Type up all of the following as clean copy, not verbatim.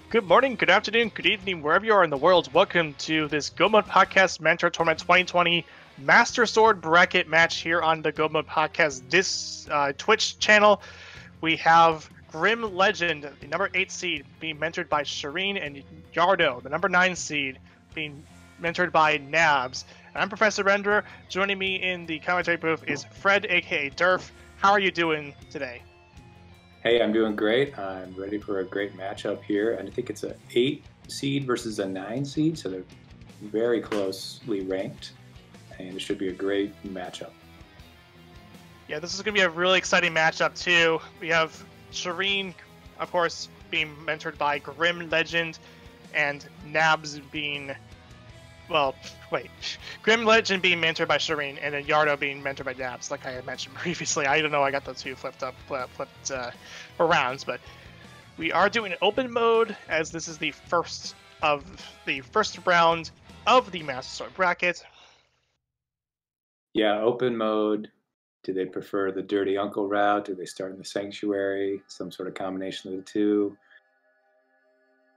Good morning, good afternoon, good evening, wherever you are in the world. Welcome to this Go Mode Podcast Mentor Tournament 2020 Master Sword Bracket match here on the Go Mode Podcast. This Twitch channel, we have Grimlegend, the number 8 seed, being mentored by Shareen, and Yardo, the number 9 seed, being mentored by Nabs. And I'm Professor Renderer. Joining me in the commentary booth is fredAKAderf. How are you doing today? Hey, I'm doing great. I'm ready for a great matchup here. And I think it's an 8 seed versus a 9 seed, so they're very closely ranked. And it should be a great matchup. Yeah, this is going to be a really exciting matchup, too. We have Shareen, of course, being mentored by Grimlegend, and Nabs being... Well, wait. Grimlegend being mentored by Shareen, and then Yardo being mentored by Nabs, like I had mentioned previously. I don't know, I got the two flipped around, but we are doing open mode, as this is the first round of the Master Sword bracket. Yeah, open mode. Do they prefer the Dirty Uncle route? Do they start in the Sanctuary? Some sort of combination of the two?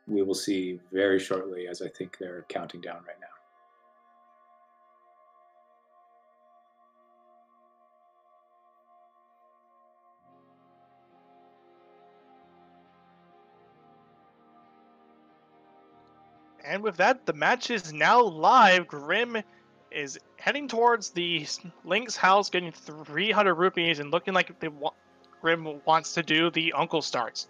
We will see very shortly, as I think they're counting down right now. And with that, the match is now live. Grim is heading towards the Link's house, getting 300 rupees, and looking like Grim wants to do the Uncle starts.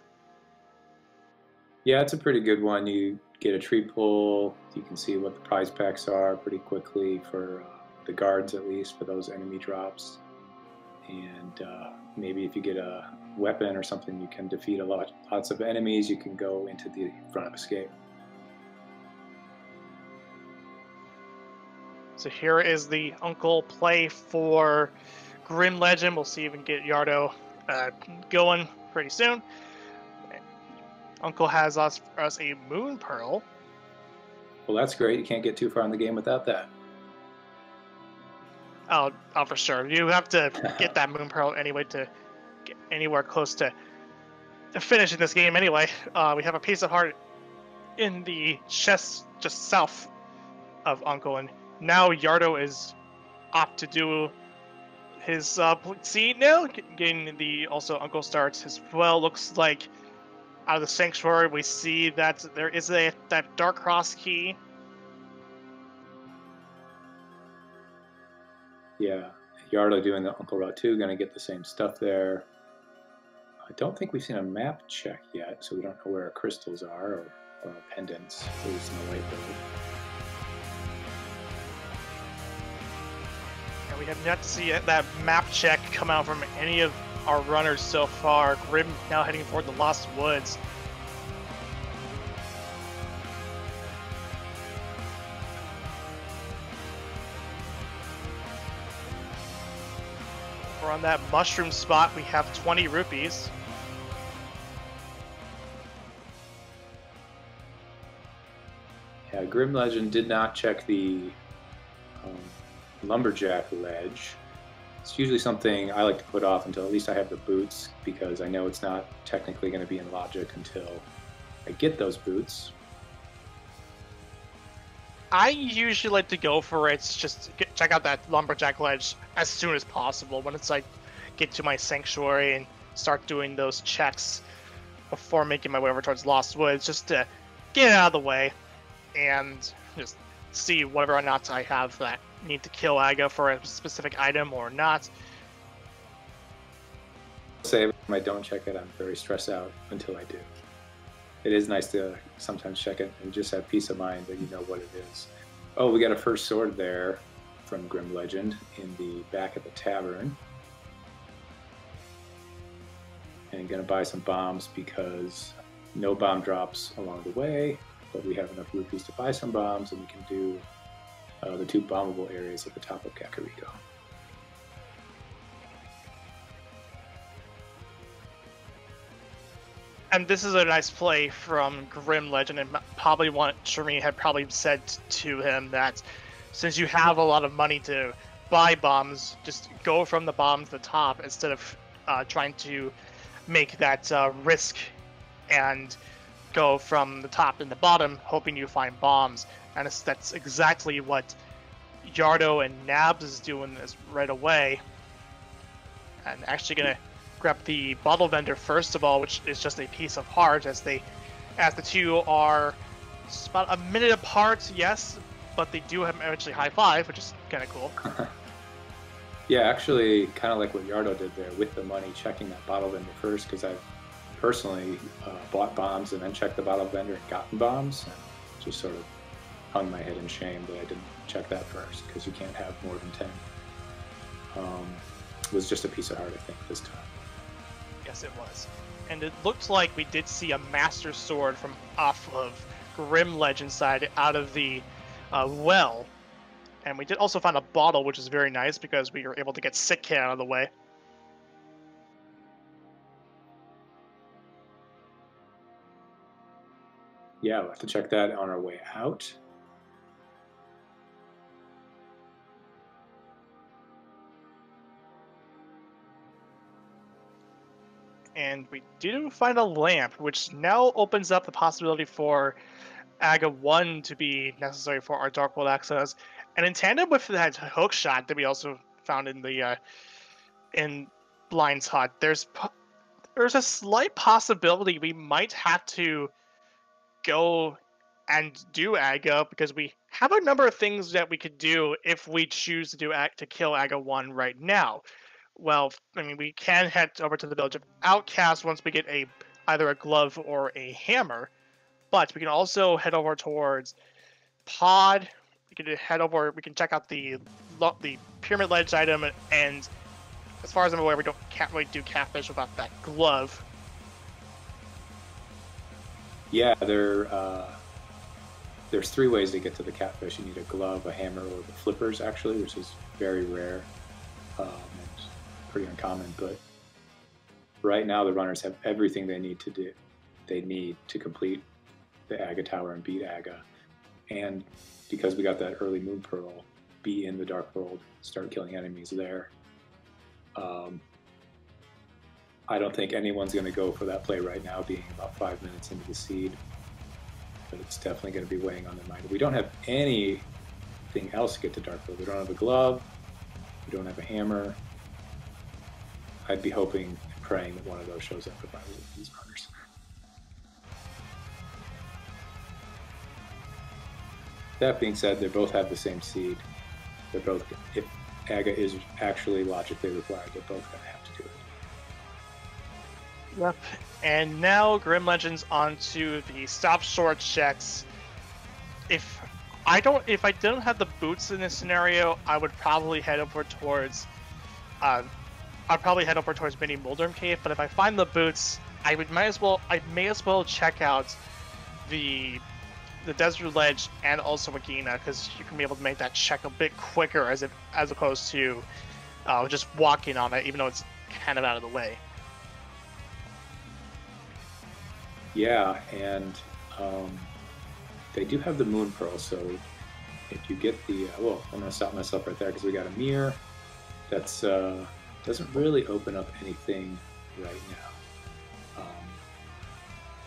Yeah, it's a pretty good one. You get a tree pull. You can see what the prize packs are pretty quickly for the guards, at least, for those enemy drops. And maybe if you get a weapon or something, you can defeat lots of enemies. You can go into the front of escape. So here is the Uncle play for Grimlegend. We'll see if we can get Yardo going pretty soon. Uncle has us a Moon Pearl. Well, that's great. You can't get too far in the game without that. Oh, for sure. You have to get that Moon Pearl anyway to get anywhere close to finishing this game anyway. We have a piece of heart in the chest just south of Uncle, and now Yardo is opt to do his seed now, getting the also Uncle starts as well. Looks like out of the Sanctuary we see that there is that Dark Cross key. Yeah, Yardo doing the Uncle route 2, gonna get the same stuff there. I don't think we've seen a map check yet, so we don't know where our crystals are or our pendants, at least in the white road. We have yet to see that map check come out from any of our runners so far. Grim now heading toward the Lost Woods. We're on that mushroom spot. We have 20 rupees. Yeah, Grimlegend did not check the lumberjack ledge. It's usually something I like to put off until at least I have the boots, because I know it's not technically going to be in logic until I get those boots. I usually like to go for it, just check out that lumberjack ledge as soon as possible when it's like get to my Sanctuary and start doing those checks before making my way over towards Lost Woods, just to get it out of the way and just see whether or not I have that need to kill Aga for a specific item or not. Say if I don't check it, I'm very stressed out until I do. It is nice to sometimes check it and just have peace of mind that you know what it is. Oh, we got a first sword there from Grimlegend in the back of the tavern. And gonna buy some bombs because no bomb drops along the way, but we have enough rupees to buy some bombs, and we can do the 2 bombable areas at the top of Kakariko. And this is a nice play from Grimlegend, and probably what Shareen had probably said to him, that since you have a lot of money to buy bombs, just go from the bottom to the top instead of trying to make that risk and go from the top and the bottom, hoping you find bombs. And that's exactly what Yardo and Nabs is doing this right away. And actually gonna grab the bottle vendor first of all, which is just a piece of heart, as the two are about a minute apart, yes, but they do have eventually high five, which is kind of cool. Yeah, actually, kind of like what Yardo did there with the money, checking that bottle vendor first, because I've personally bought bombs and then checked the bottle vendor and gotten bombs, and just sort of hung my head in shame that I didn't check that first, because you can't have more than 10. It was just a piece of heart, I think, this time. Yes, it was. And it looked like we did see a Master Sword from off of Grimlegend side out of the well. And we did also find a bottle, which is very nice because we were able to get Sick Kid out of the way. Yeah, we'll have to check that on our way out. And we did find a lamp, which now opens up the possibility for AGA 1 to be necessary for our Dark World access. And in tandem with that hook shot that we also found in the in Blind's Hut, there's a slight possibility we might have to go and do AGA, because we have a number of things that we could do if we choose to kill AGA 1 right now. Well, I mean, we can head over to the village of Outcast once we get either a glove or a hammer, but we can also head over towards Pod. We can we can check out the Pyramid Ledge item, and as far as I'm aware, we can't really do catfish without that glove. Yeah, there's 3 ways to get to the catfish. You need a glove, a hammer, or the flippers, actually, which is very rare. And pretty uncommon, but right now the runners have everything they need to complete the AGA Tower and beat AGA. And because we got that early Moon Pearl, be in the Dark World, start killing enemies there. I don't think anyone's going to go for that play right now, being about 5 minutes into the seed, but it's definitely going to be weighing on their mind. We don't have anything else to get to Dark World. We don't have a glove, we don't have a hammer. I'd be hoping and praying that one of those shows up if I was with these runners. That being said, they both have the same seed. They're both, if AGA is actually logically required, they're both going to have to do it. Yep. And now Grimlegend's onto the stop short checks. If I don't have the boots in this scenario, I would probably head over towards Mini Moldorm Cave, but if I find the boots, I may as well check out the Desert Ledge and also Agina, because you can be able to make that check a bit quicker as opposed to just walking on it, even though it's kind of out of the way. Yeah, and they do have the Moon Pearl, so if you get the well, I'm going to stop myself right there because we got a mirror that's doesn't really open up anything right now.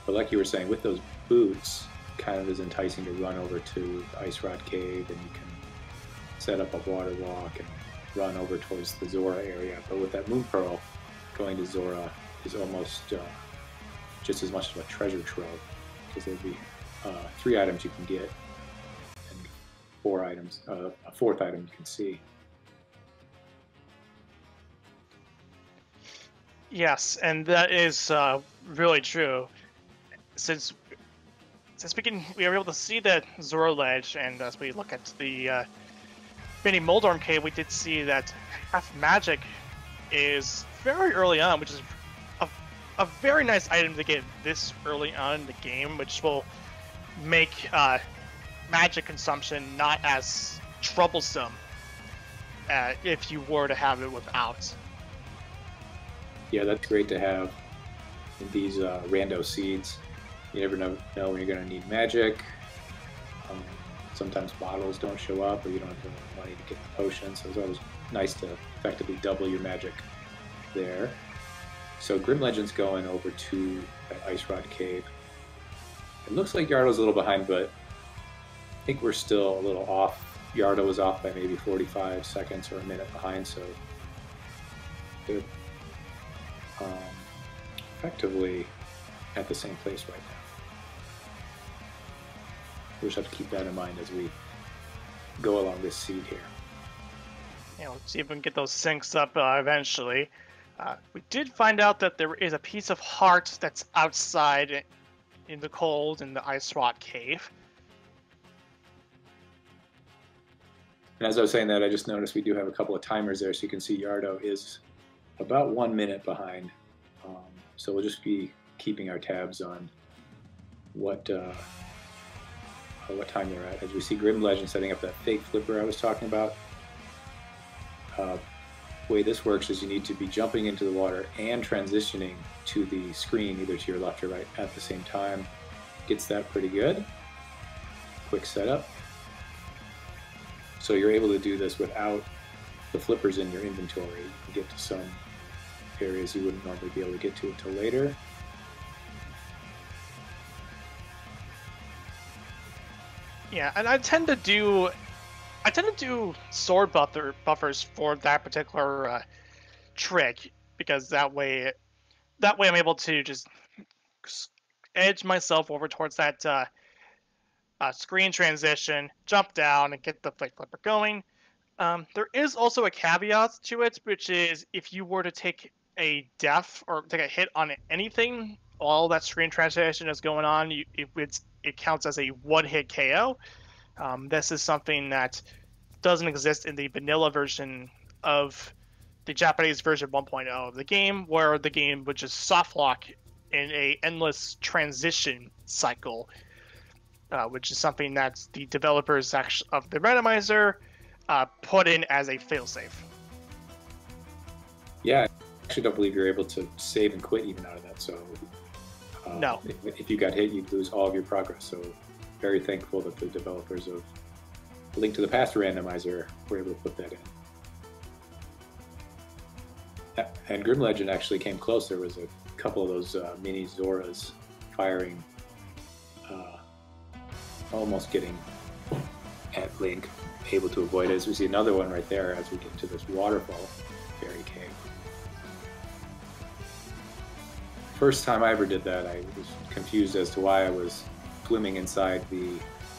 But like you were saying, with those boots, kind of is enticing to run over to the Ice Rod Cave, and you can set up a water walk and run over towards the Zora area. But with that Moon Pearl, going to Zora is almost just as much of a treasure trove, because there'll be 3 items you can get and 4 items, a 4th item you can see. Yes, and that is really true. Since we are able to see the Zora Ledge, and as we look at the Mini Moldorm Cave, we did see that Half Magic is very early on, which is a very nice item to get this early on in the game, which will make magic consumption not as troublesome if you were to have it without. Yeah, that's great to have in these rando seeds. You never know when you're going to need magic. Sometimes bottles don't show up, or you don't have the money to get the potion, so it's always nice to effectively double your magic there. So Grimlegend's going over to that Ice Rod Cave. It looks like Yardo's a little behind, but I think we're still a little off. Yardo was off by maybe 45 seconds or a minute behind, so they're effectively at the same place right now. We just have to keep that in mind as we go along this seed here. Yeah, let's see if we can get those syncs up eventually. We did find out that there is a piece of heart that's outside in the cold in the ice rot cave. And as I was saying that, I just noticed we do have a couple of timers there, so you can see Yardo is about 1 minute behind. So we'll just be keeping our tabs on what time they're at. As we see Grimlegend setting up that fake flipper I was talking about. The way this works is you need to be jumping into the water and transitioning to the screen, either to your left or right at the same time. Gets that pretty good. Quick setup. So you're able to do this without the flippers in your inventory. You can get to some areas you wouldn't normally be able to get to until later. Yeah, and I tend to do sword buffers for that particular trick, because that way I'm able to just edge myself over towards that screen transition, jump down, and get the fake flipper going. There is also a caveat to it, which is if you were to take a def or take a hit on anything while that screen transition is going on, it counts as a one-hit KO. This is something that doesn't exist in the vanilla version of the Japanese version 1.0 of the game, where the game would just soft lock in a endless transition cycle, which is something that the developers of the randomizer put in as a failsafe. Yeah, I actually don't believe you're able to save and quit even out of that. So no, if you got hit, you'd lose all of your progress. So very thankful that the developers of Link to the Past randomizer were able to put that in. And Grimlegend actually came close. There was a couple of those mini Zoras firing, almost getting at Link, able to avoid it. As we see another one right there as we get into this waterfall fairy cave. First time I ever did that, I was confused as to why I was swimming inside the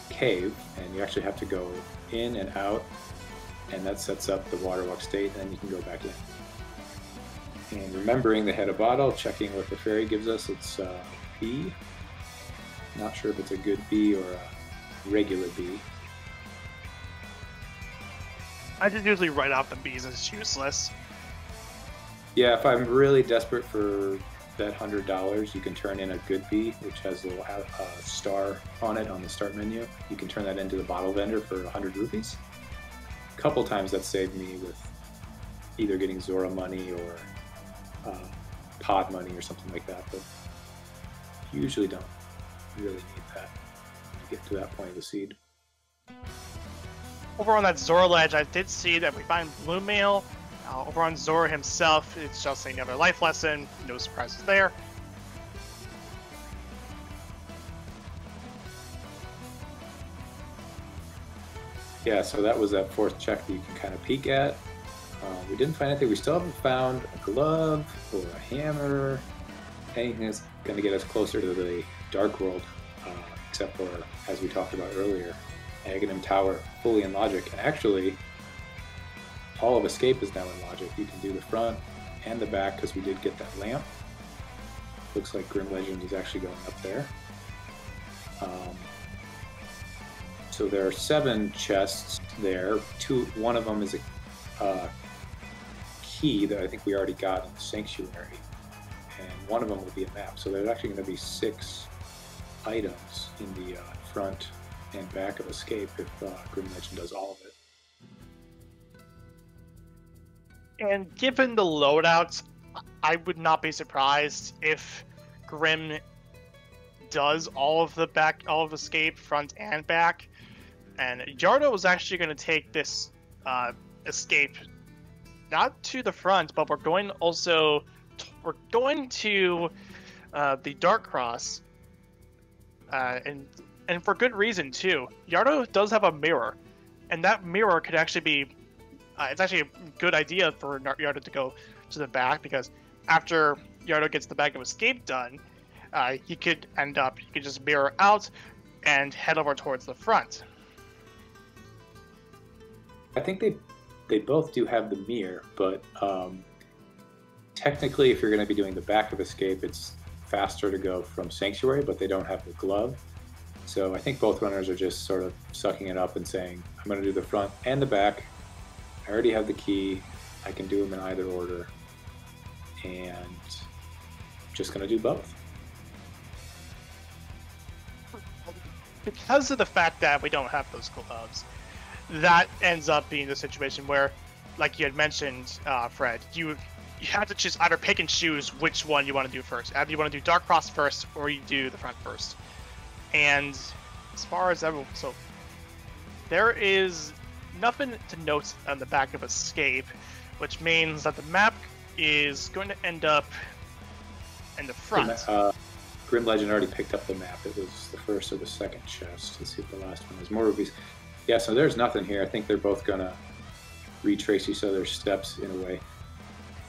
cave, and you actually have to go in and out, and that sets up the water walk state, and then you can go back in. And remembering the head of bottle, checking what the fairy gives us, it's B. Not sure if it's a good B or a regular B. I just usually write out the B's as useless. Yeah, if I'm really desperate for that $100, you can turn in a good B, which has a little star on it on the start menu. You can turn that into the bottle vendor for 100 rupees. A couple times that saved me with either getting Zora money or pod money or something like that, but usually don't really need that to get to that point of the seed. Over on that Zora ledge, I did see that we find blue mail. Over on Zora himself, it's just another life lesson. No surprises there. Yeah, so that was that fourth check that you can kind of peek at. We didn't find anything. We still haven't found a glove or a hammer, anything that's going to get us closer to the Dark World, except for, as we talked about earlier, Aghanim Tower fully in logic. And actually, all of Escape is now in logic. You can do the front and the back because we did get that lamp. Looks like Grimlegend is actually going up there. So there are 7 chests there. One of them is a key that I think we already got in the Sanctuary, and one of them will be a map. So there's actually going to be 6 items in the front and back of Escape if Grimlegend does all of it. And given the loadouts, I would not be surprised if Grim does all of Escape front and back. And Yardo is actually going to take this Escape not to the front, but we're going to the Dark Cross and for good reason too. Yardo does have a mirror, and that mirror could actually be. It's actually a good idea for Yardo to go to the back, because after Yardo gets the bag of escape done, he could just mirror out and head over towards the front. I think they both do have the mirror, but technically, if you're going to be doing the back of escape, it's faster to go from Sanctuary, but they don't have the glove. So I think both runners are just sort of sucking it up and saying, I'm going to do the front and the back. I already have the key. I can do them in either order. And I'm just going to do both. Because of the fact that we don't have those gloves, that ends up being the situation where, like you had mentioned, Fred, you have to just either pick and choose which one you want to do first. Either you want to do Dark Cross first, or you do the front first. And as far as everyone, so there is nothing to note on the back of Escape, which means that the map is going to end up in the front. Grimlegend already picked up the map. It was the first or the second chest. Let's see if the last one is more rubies. Yeah, so there's nothing here. I think they're both going to retrace each other's steps in a way.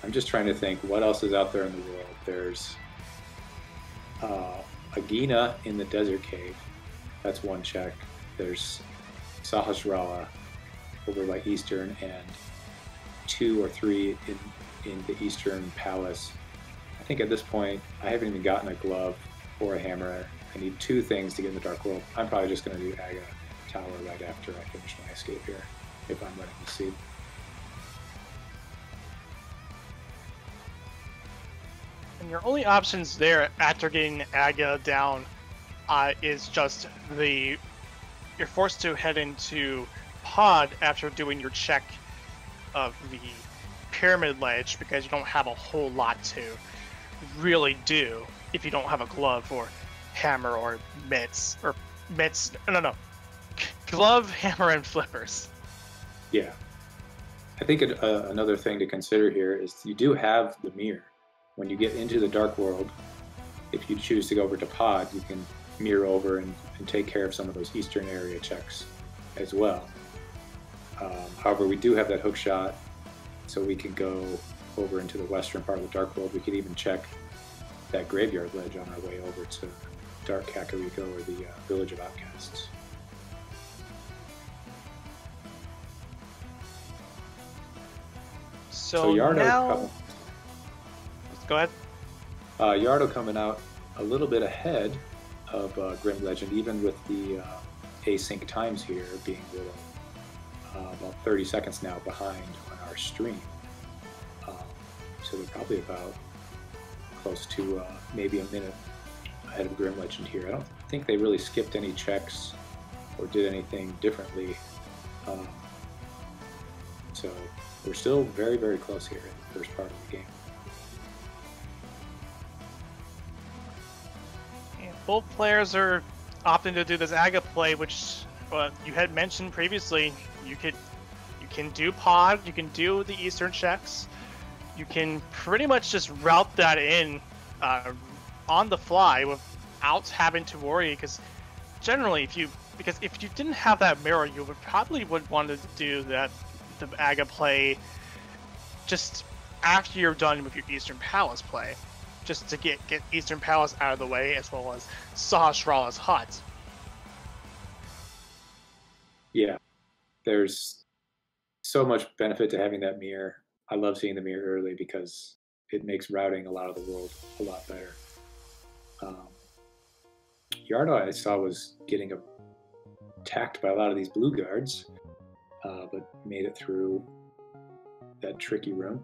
I'm just trying to think what else is out there in the world. There's Agina in the desert cave. That's one check. There's Sahasrara over by Eastern, and 2 or 3 in the Eastern Palace. I think at this point, I haven't even gotten a glove or a hammer. I need 2 things to get in the Dark World. I'm probably just going to do Aga Tower right after I finish my escape here, if I'm running the seed. And your only options there after getting Aga down is just you're forced to head into Pod after doing your check of the Pyramid Ledge, because you don't have a whole lot to really do if you don't have a glove or hammer or mitts. No. Glove, hammer, and flippers. Yeah. I think another thing to consider here is you do have the mirror. When you get into the Dark World, if you choose to go over to Pod, you can mirror over and take care of some of those Eastern area checks as well. However, we do have that hook shot, so we can go over into the western part of the Dark World. We could even check that graveyard ledge on our way over to Dark Kakariko, or the Village of Outcasts. So Yardo now... Go ahead. Yardo coming out a little bit ahead of Grimlegend, even with the async times here being about 30 seconds now behind on our stream. So they're probably about close to maybe a minute ahead of Grimlegend here. I don't think they really skipped any checks or did anything differently. So we're still very, very close here in the first part of the game. Both players are opting to do this Aga play, which you had mentioned previously. You can do Pod, you can do the Eastern checks, you can pretty much just route that in on the fly without having to worry. Because generally, if you didn't have that mirror, you would want to do the Aga play just after you're done with your Eastern Palace play, just to get Eastern Palace out of the way, as well as Sahasrara's hut. Yeah, there's so much benefit to having that mirror. I love seeing the mirror early because it makes routing a lot of the world a lot better. Yardo, I saw, was getting attacked by a lot of these blue guards, but made it through that tricky room.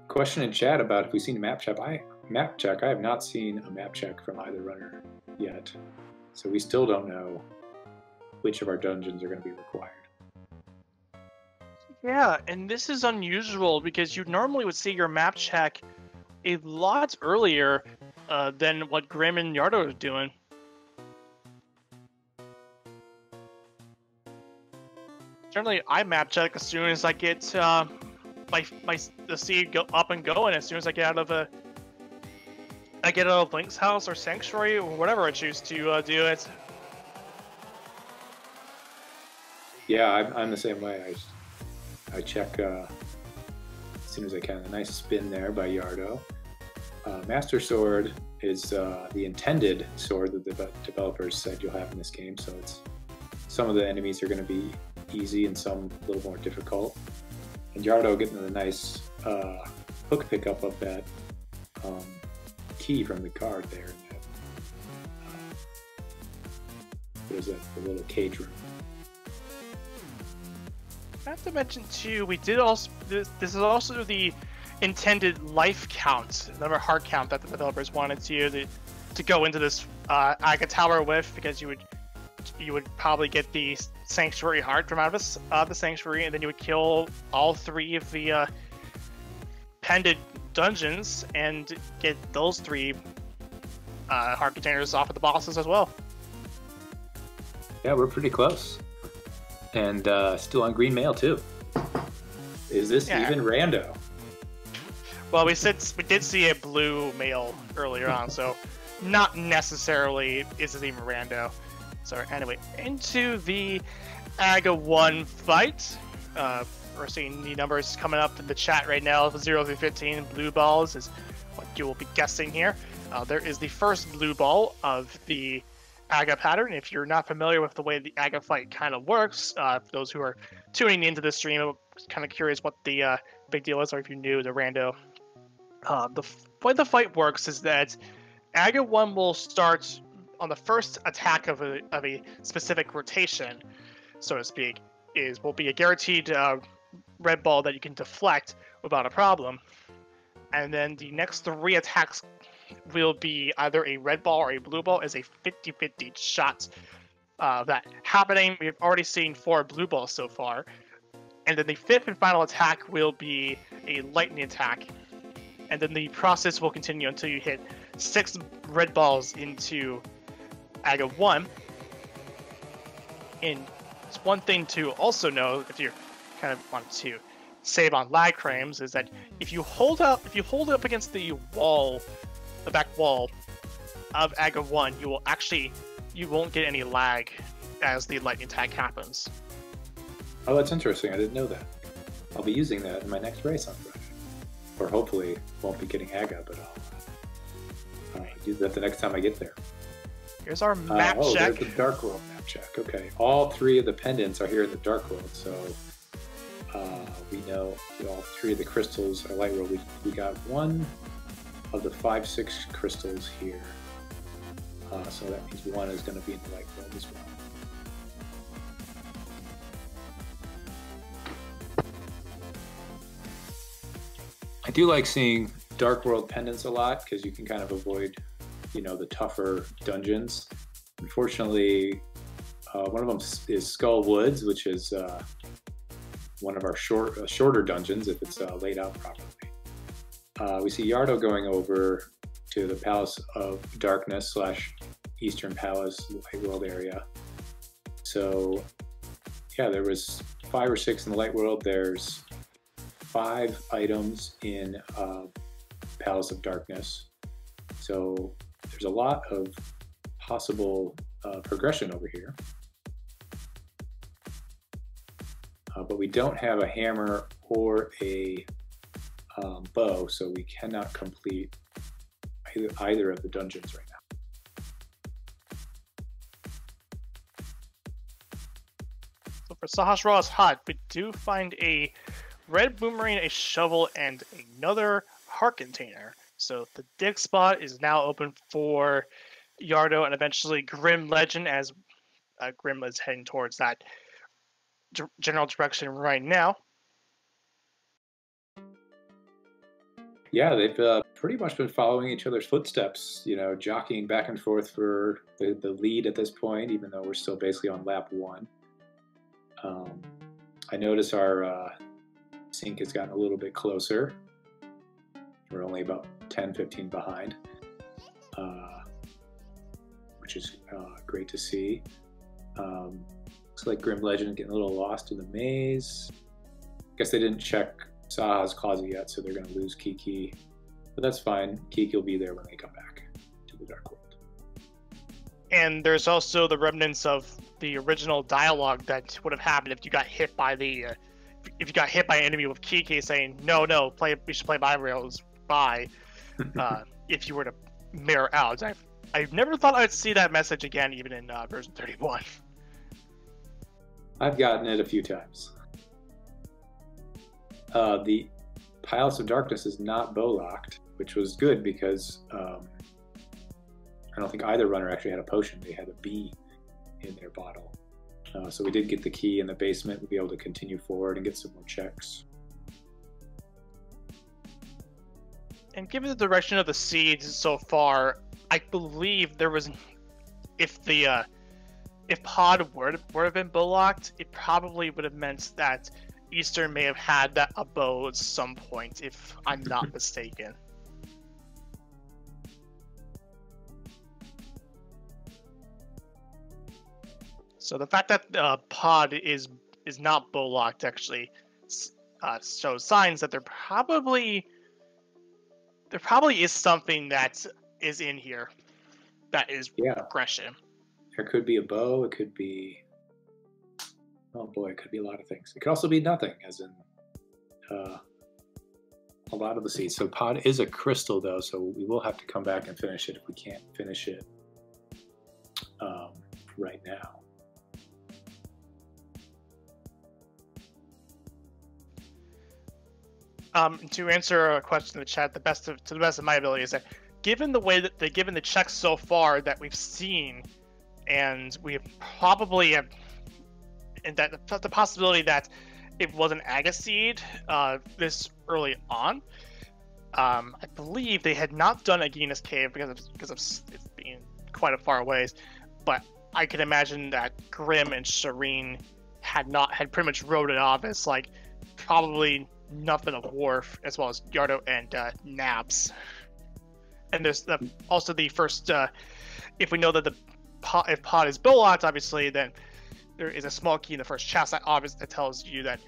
Question in chat about if we've seen a map check. I have not seen a map check from either runner yet, so we still don't know which of our dungeons are going to be required. Yeah, and this is unusual because you normally would see your map check a lot earlier than what Grim and Yardo are doing. Generally, I map check as soon as I get the seed up and going. As soon as I get out of I get out of Link's house or Sanctuary or whatever I choose to do it. Yeah, I'm the same way. I check as soon as I can. A nice spin there by Yardo. Master Sword is the intended sword that the developers said you'll have in this game, so some of the enemies are going to be easy and some a little more difficult. And Yardo getting a nice hook pickup of that key from the guard there. There's the little cage room. I have to mention too, we did also, this is also the intended life count, the number of heart count that the developers wanted to go into this Aga Tower with, because you would probably get the Sanctuary heart from out of the Sanctuary, and then you would kill all 3 of the pendant dungeons and get those 3 heart containers off of the bosses as well. Yeah, we're pretty close. And still on green mail too. Is this even Rando? Well, we did see a blue mail earlier on, so not necessarily is it even Rando. So anyway, into the Aga 1 fight. We're seeing the numbers coming up in the chat right now. 0 through 15 blue balls is what you will be guessing here. There is the first blue ball of the Aga pattern. If you're not familiar with the way the Aga fight kind of works, for those who are tuning into this stream, I'm kind of curious what the big deal is, or if you knew the Rando. The way the fight works is that Aga 1 will start on the first attack of a specific rotation, so to speak, will be a guaranteed red ball that you can deflect without a problem. And then the next 3 attacks will be either a red ball or a blue ball as a 50-50 shot. That happening, we've already seen 4 blue balls so far. And then the 5th and final attack will be a lightning attack. And then the process will continue until you hit 6 red balls into Aga 1. And it's one thing to also know, if you kind of want to save on lag frames, is that if you hold up against the wall, the back wall of Aga 1, you won't get any lag as the lightning attack happens. Oh, that's interesting. I didn't know that. I'll be using that in my next race on Friday. Or hopefully won't be getting Aga, but I'll do that the next time I get there. Here's our map check. There's the Dark World map check. Okay, all 3 of the pendants are here in the Dark World, so we know all 3 of the crystals are Light World. We got 1 of the 5-6 crystals here, so that means 1 is going to be in the Light World as well. I do like seeing Dark World pendants a lot because you can kind of avoid, the tougher dungeons. Unfortunately, one of them is Skull Woods, which is one of our shorter dungeons if it's laid out properly. We see Yardo going over to the Palace of Darkness / Eastern Palace Light World area. So yeah, there was 5 or 6 in the Light World. There's 5 items in Palace of Darkness. So there's a lot of possible progression over here. But we don't have a hammer or a bow, so we cannot complete either of the dungeons right now. So for Sahasrah's Hut, we do find a red boomerang, a shovel, and another heart container. So the dig spot is now open for Yardo and eventually Grimlegend, as Grim is heading towards that general direction right now. Yeah, they've pretty much been following each other's footsteps, jockeying back and forth for the lead at this point, even though we're still basically on lap 1. I notice our sync has gotten a little bit closer. We're only about 10-15 behind, which is great to see. Looks like Grimlegend getting a little lost in the maze. Guess they didn't check Saha's closet yet, so they're going to lose Kiki But that's fine. Kiki will be there when they come back to the Dark World. And there's also the remnants of the original dialogue that would have happened if you got hit by the if you got hit by an enemy with Kiki saying no, we should play by rails. Bye. If you were to mirror out, I've never thought I'd see that message again, even in version 31. I've gotten it a few times. The Palace of Darkness is not bow locked, which was good because I don't think either runner actually had a potion. They had a bee in their bottle. So we did get the key in the basement. We'll be able to continue forward and get some more checks. And given the direction of the seeds so far, I believe there was, if Pod would have been bow locked, it probably would have meant that Eastern may have had a bow at some point, if I'm not mistaken. So the fact that Pod is not bow locked actually shows signs that there probably is something that is in here that is progression. There could be a bow. It could be, oh boy, it could be a lot of things. It could also be nothing, as in a lot of the seeds. So Pod is a crystal, though, so we will have to come back and finish it if we can't finish it right now. To answer a question in the chat, to the best of my ability, is that given the checks so far that we've seen, and we probably have, and that the possibility that it was an Agaseed this early on, I believe they had not done Agina's Cave because of it being quite a far ways, but I can imagine that Grim and Shareen had pretty much wrote it off as like probably nothing of Wharf, as well as Yardo and Nabs. And there's also the first, if we know that if Pod is bow locked, obviously, then there is a small key in the first chest that tells you that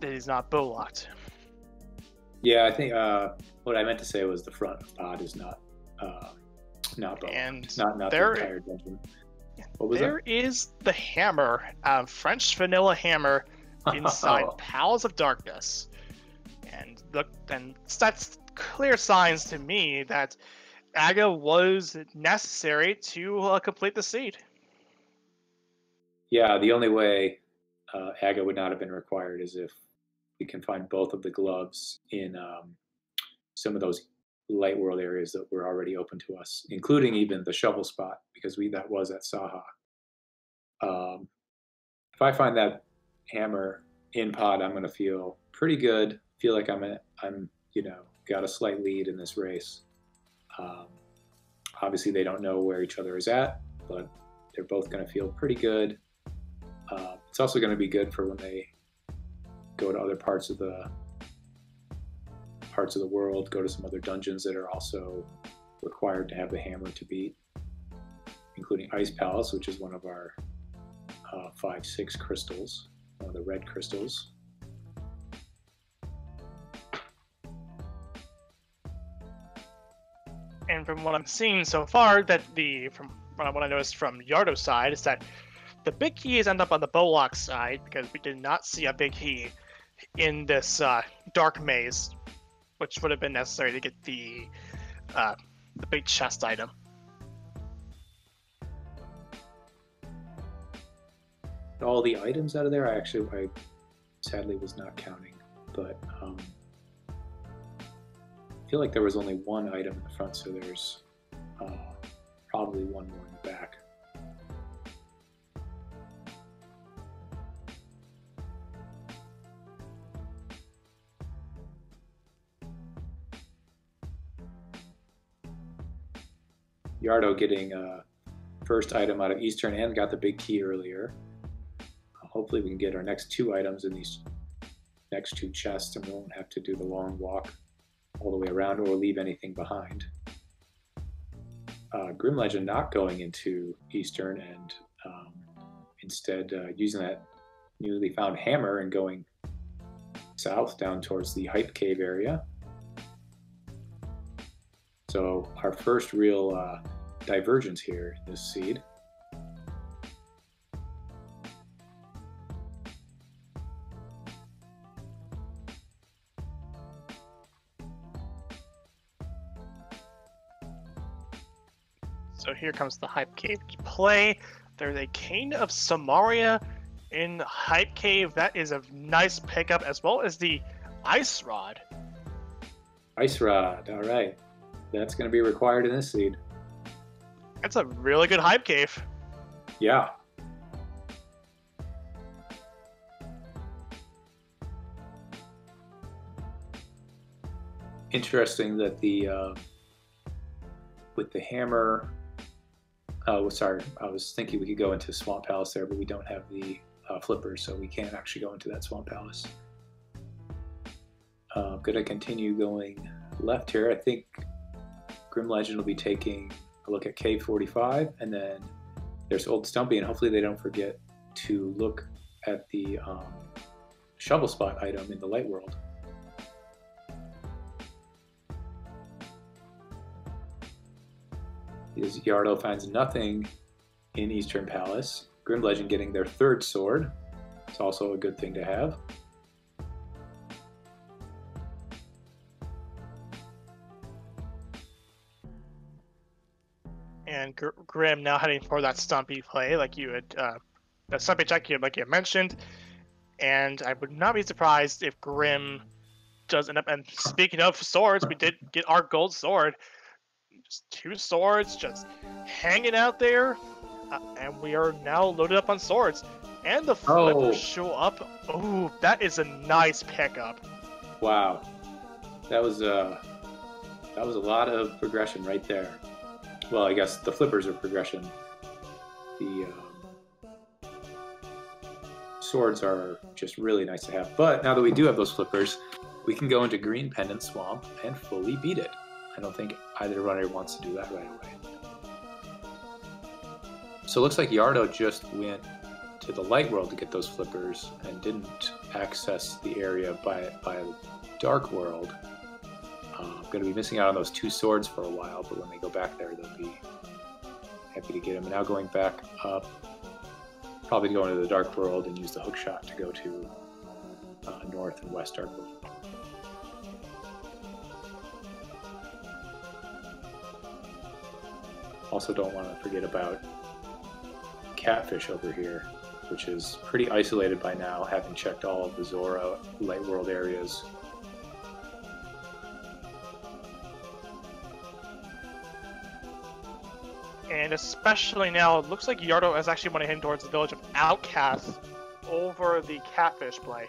it is not bow locked. Yeah, I think what I meant to say was the front of Pod is not bow locked. And not the entire dungeon. What was there is the hammer, French vanilla hammer inside Palace of Darkness. And that's clear signs to me that Aga was necessary to complete the seed. Yeah, the only way Aga would not have been required is if we can find both of the gloves in some of those light world areas that were already open to us, including even the shovel spot, because that was at Saha. If I find that hammer in Pod, I'm going to feel pretty good. Feel like I'm got a slight lead in this race. Obviously, they don't know where each other is at, but they're both going to feel pretty good. It's also going to be good for when they go to other parts of the world, go to some other dungeons that are also required to have the hammer to beat, including Ice Palace, which is one of our 5-6 crystals, one of the red crystals. And from what I'm seeing so far, from what I noticed from Yardo's side, is that the big keys end up on the Bowlock side, because we did not see a big key in this dark maze, which would have been necessary to get the big chest item. All the items out of there, I sadly was not counting, but I feel like there was only one item in the front, so there's probably one more in the back. Yardo getting first item out of Eastern and got the big key earlier. Hopefully we can get our next 2 items in these next 2 chests and we won't have to do the long walk all the way around or leave anything behind. Grimlegend not going into Eastern and instead using that newly found hammer and going south down towards the Hype Cave area. So our first real divergence here in this seed. So here comes the Hype Cave play. There's a Cane of Samaria in the Hype Cave. That is a nice pickup, as well as the Ice Rod. Ice Rod, all right. That's going to be required in this seed. That's a really good Hype Cave. Yeah. Interesting that the with the hammer. Oh, sorry. I was thinking we could go into Swamp Palace there, but we don't have the flippers, so we can't actually go into that Swamp Palace. I'm going to continue going left here. I think Grimlegend will be taking a look at Cave 45, and then there's Old Stumpy, and hopefully they don't forget to look at the shovel spot item in the Light World. Because Yardo finds nothing in Eastern Palace. Grimlegend getting their third sword. It's also a good thing to have. And Grim now heading for that Stumpy play, like you had, that Stumpy check like you mentioned. And I would not be surprised if Grim does end up. And speaking of swords, we did get our gold sword. Just 2 swords just hanging out there, and we are now loaded up on swords. And the flippers show up. Oh, that is a nice pickup. Wow, that was a lot of progression right there. Well, I guess the flippers are progression. The swords are just really nice to have. But now that we do have those flippers, we can go into Green Pendant Swamp and fully beat it. I don't think either runner wants to do that right away. So it looks like Yardo just went to the Light World to get those flippers and didn't access the area by Dark World. Going to be missing out on those 2 swords for a while, but when they go back there, they'll be happy to get them. And now going back up, probably go into the Dark World and use the hook shot to go to North and West Dark World. Also don't want to forget about Catfish over here, which is pretty isolated by now, having checked all of the Zora Light World areas. And especially now, it looks like Yardo is actually wanting to head towards the village of Outcasts over the Catfish play.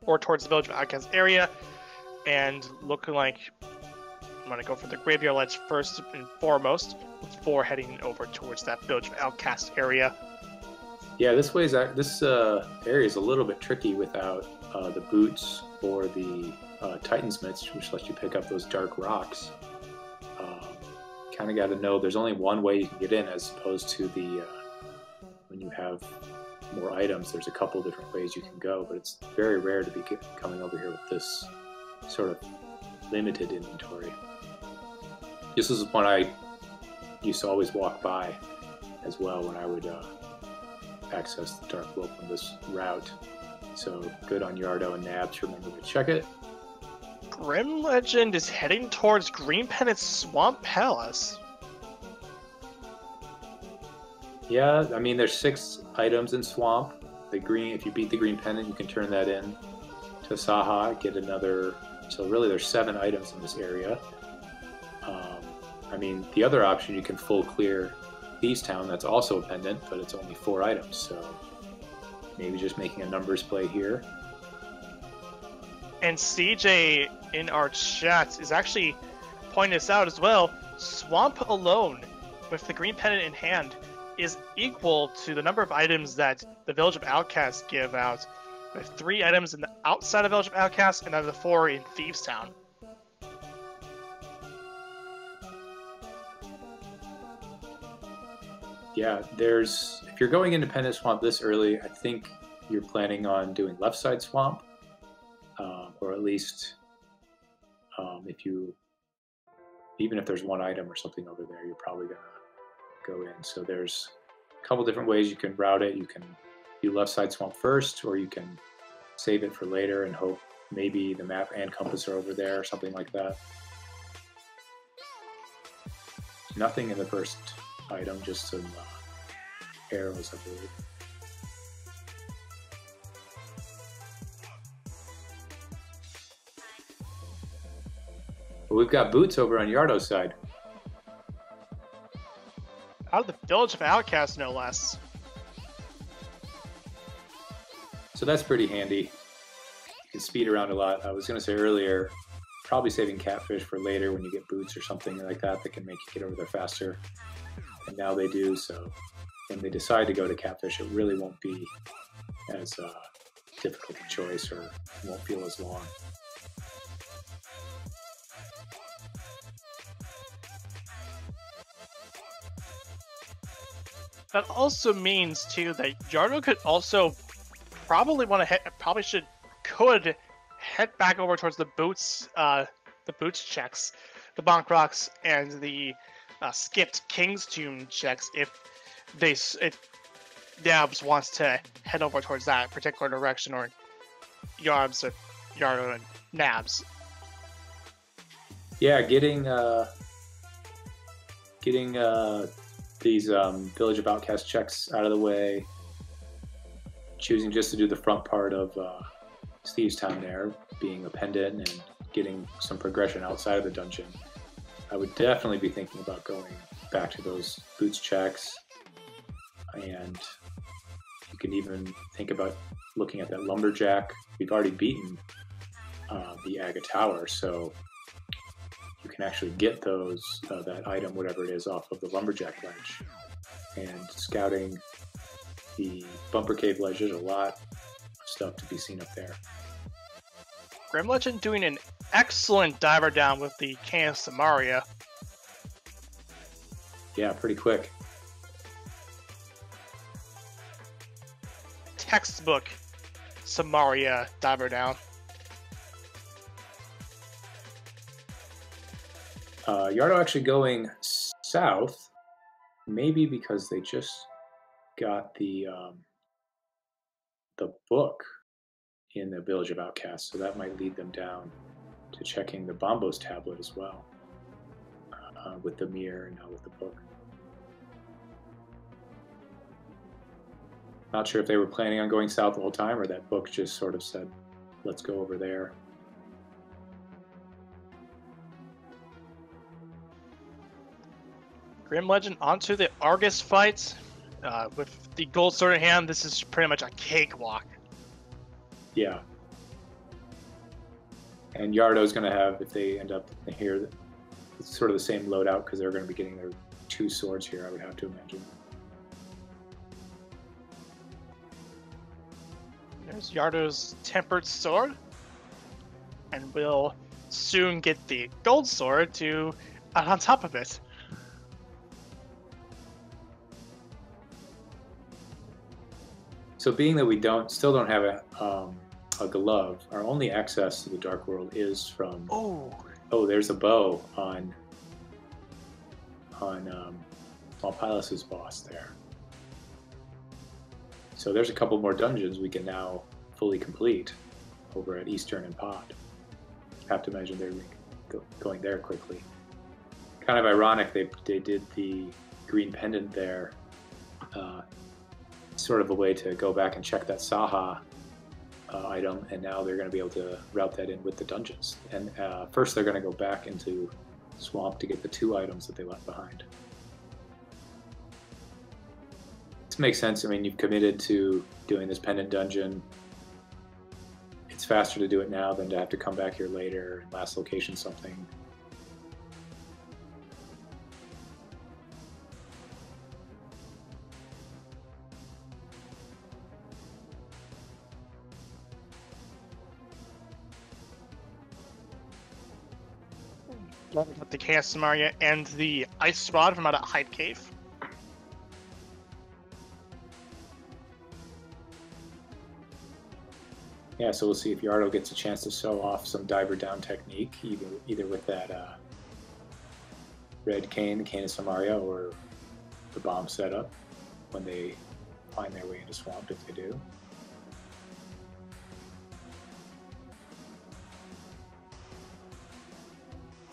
Or towards the village of Outcasts area, and looking like I'm going to go for the Graveyard Ledge first and foremost before heading over towards that Village of Outcast area. Yeah, this area is a little bit tricky without the boots or the Titan's Mitts, which lets you pick up those dark rocks. Kind of got to know there's only one way you can get in, as opposed to the when you have more items, there's a couple different ways you can go, but it's very rare to be coming over here with this sort of limited inventory. This is one I used to always walk by as well when I would access the Dark World from this route. So good on Yardo and Nabs, remember to check it. Grimlegend is heading towards Green Pendant Swamp Palace. Yeah, I mean there's 6 items in Swamp. The green, if you beat the Green Pendant, you can turn that in to Saha, get another. So really there's 7 items in this area. I mean, the other option, you can full clear Thieves Town, that's also a pendant, but it's only 4 items, so maybe just making a numbers play here. And CJ in our chat is actually pointing this out as well. Swamp alone, with the Green Pendant in hand, is equal to the number of items that the Village of Outcasts give out, with 3 items in the outside of Village of Outcasts and another 4 in Thieves Town. Yeah, if you're going into Pendant Swamp this early, I think you're planning on doing left side swamp, or at least Even if there's one item or something over there, you're probably gonna go in. So there's a couple different ways you can route it. You can do left side swamp first, or you can save it for later and hope maybe the map and compass are over there or something like that. Nothing in the first item, just some arrows, I believe. But we've got boots over on Yardo's side. Out of the village of outcasts, no less. So that's pretty handy. You can speed around a lot. I was going to say earlier, probably saving catfish for later when you get boots or something like that that can make you get over there faster. And now they do, so when they decide to go to catfish, it really won't be as difficult a choice, or won't feel as long. That also means too that Yardo could also probably could head back over towards the boots checks, the Bonk Rocks, and the skipped King's Tomb checks if Nabs wants to head over towards that particular direction, or Yardo and Nabs. Yeah, getting these Village of Outcast checks out of the way, choosing just to do the front part of Steve's Town there, being a pendant and getting some progression outside of the dungeon. I would definitely be thinking about going back to those boots checks, and you can even think about looking at that lumberjack. We've already beaten the Aga Tower, so you can actually get those that item, whatever it is, off of the lumberjack ledge. And scouting the bumper cave ledge, there's a lot of stuff to be seen up there. Grimlegend doing an excellent diver down with the Can of Samaria. Yeah, pretty quick. Textbook Samaria diver down. Yardo actually going south, maybe because they just got the book in the Village of Outcasts, so that might lead them down to checking the Bombos tablet as well, with the mirror and now with the book. Not sure if they were planning on going south the whole time, or that book just sort of said, let's go over there. Grimlegend onto the Argus fight. With the gold sword in hand, this is pretty much a cakewalk. Yeah. And Yardo's going to have, if they end up here, it's sort of the same loadout, because they're going to be getting their 2 swords here, I would have to imagine. There's Yardo's tempered sword. And we'll soon get the gold sword to add on top of it. So being that we still don't have a glove, our only access to the Dark World is from... Oh, there's a bow on Malpilus's boss there. So there's a couple more dungeons we can now fully complete over at Eastern and Pod. Have to imagine they're going there quickly. Kind of ironic they did the green pendant there. Sort of a way to go back and check that Saha item, and now they're going to be able to route that in with the dungeons. And first they're going to go back into Swamp to get the 2 items that they left behind. This makes sense. I mean, you've committed to doing this pendant dungeon. It's faster to do it now than to have to come back here later and last location something. With the Chaos Samaria and the Ice Rod from out of Hyde Cave. Yeah, so we'll see if Yardo gets a chance to show off some diver down technique, either with that red cane, the cane of Samaria, or the bomb setup when they find their way into swamp, if they do.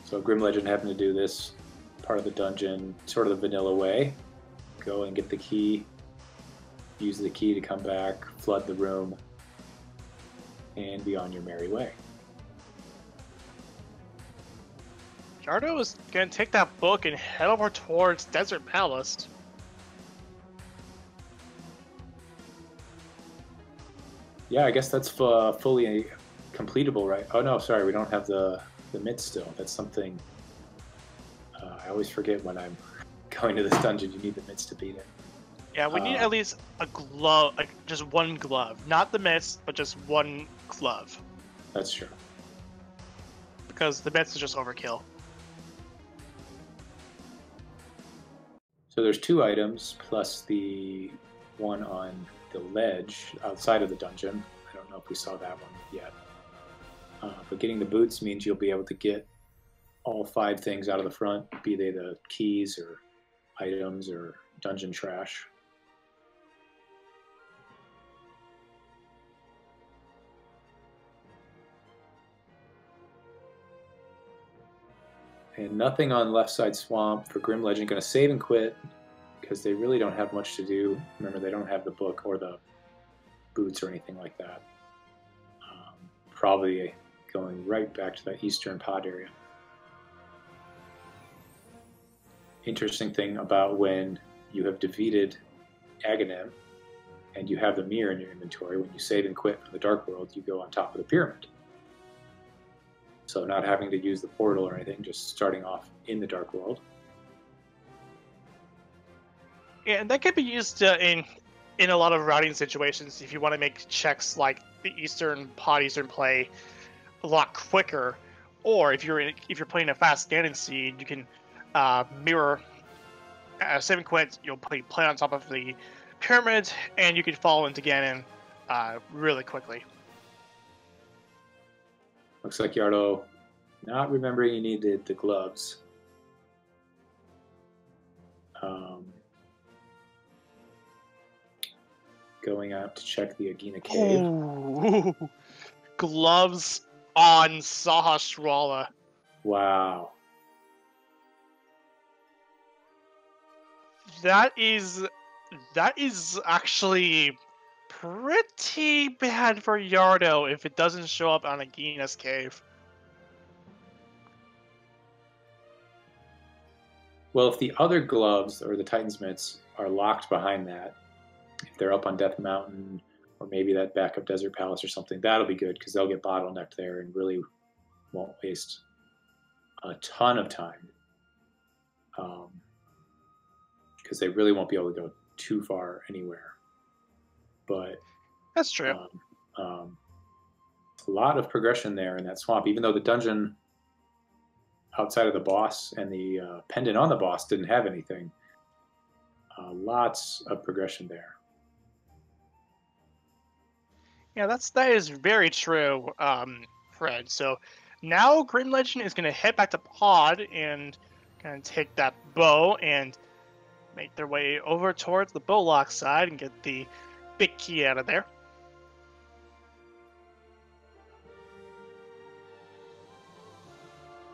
So Grimlegend having to do this part of the dungeon sort of the vanilla way. Go and get the key, use the key to come back, flood the room, and be on your merry way. Yardo is going to take that book and head over towards Desert Palace. Yeah, I guess that's fully completable, right? Oh no, sorry, we don't have the myth still. That's something I always forget when I'm going to this dungeon. You need the mitts to beat it. Yeah, we need at least a glove, like just one glove. Not the mitts, but just one glove. That's true. Because the mitts is just overkill. So there's 2 items, plus the one on the ledge outside of the dungeon. I don't know if we saw that one yet. But getting the boots means you'll be able to get all 5 things out of the front, be they the keys or items or dungeon trash. And nothing on left side swamp for Grimlegend. Going to save and quit because they really don't have much to do. Remember, they don't have the book or the boots or anything like that. Probably going right back to that eastern pod area. Interesting thing about when you have defeated Aghanim and you have the mirror in your inventory, when you save and quit from the Dark World, you go on top of the pyramid. So not having to use the portal or anything, just starting off in the Dark World. Yeah, and that can be used in a lot of routing situations if you want to make checks like the Eastern play a lot quicker, or if you're playing a fast standing seed, you can mirror save and quit. You'll play on top of the pyramid, and you can fall into Ganon really quickly. Looks like Yardo not remembering he needed the gloves. Going out to check the Agina cave. Ooh, gloves on Sahasrara. Wow. That is actually pretty bad for Yardo if it doesn't show up on Agina's cave. Well, if the other gloves or the Titan's mitts are locked behind that, if they're up on Death Mountain or maybe that backup Desert Palace or something, that'll be good because they'll get bottlenecked there and really won't waste a ton of time. Because they really won't be able to go too far anywhere. But that's true. A lot of progression there in that swamp, even though the dungeon outside of the boss and the pendant on the boss didn't have anything. Lots of progression there. Yeah, that is very true, Fred. So now Grimlegend is going to head back to Pod and kind of take that bow and make their way over towards the bowlock side and get the big key out of there.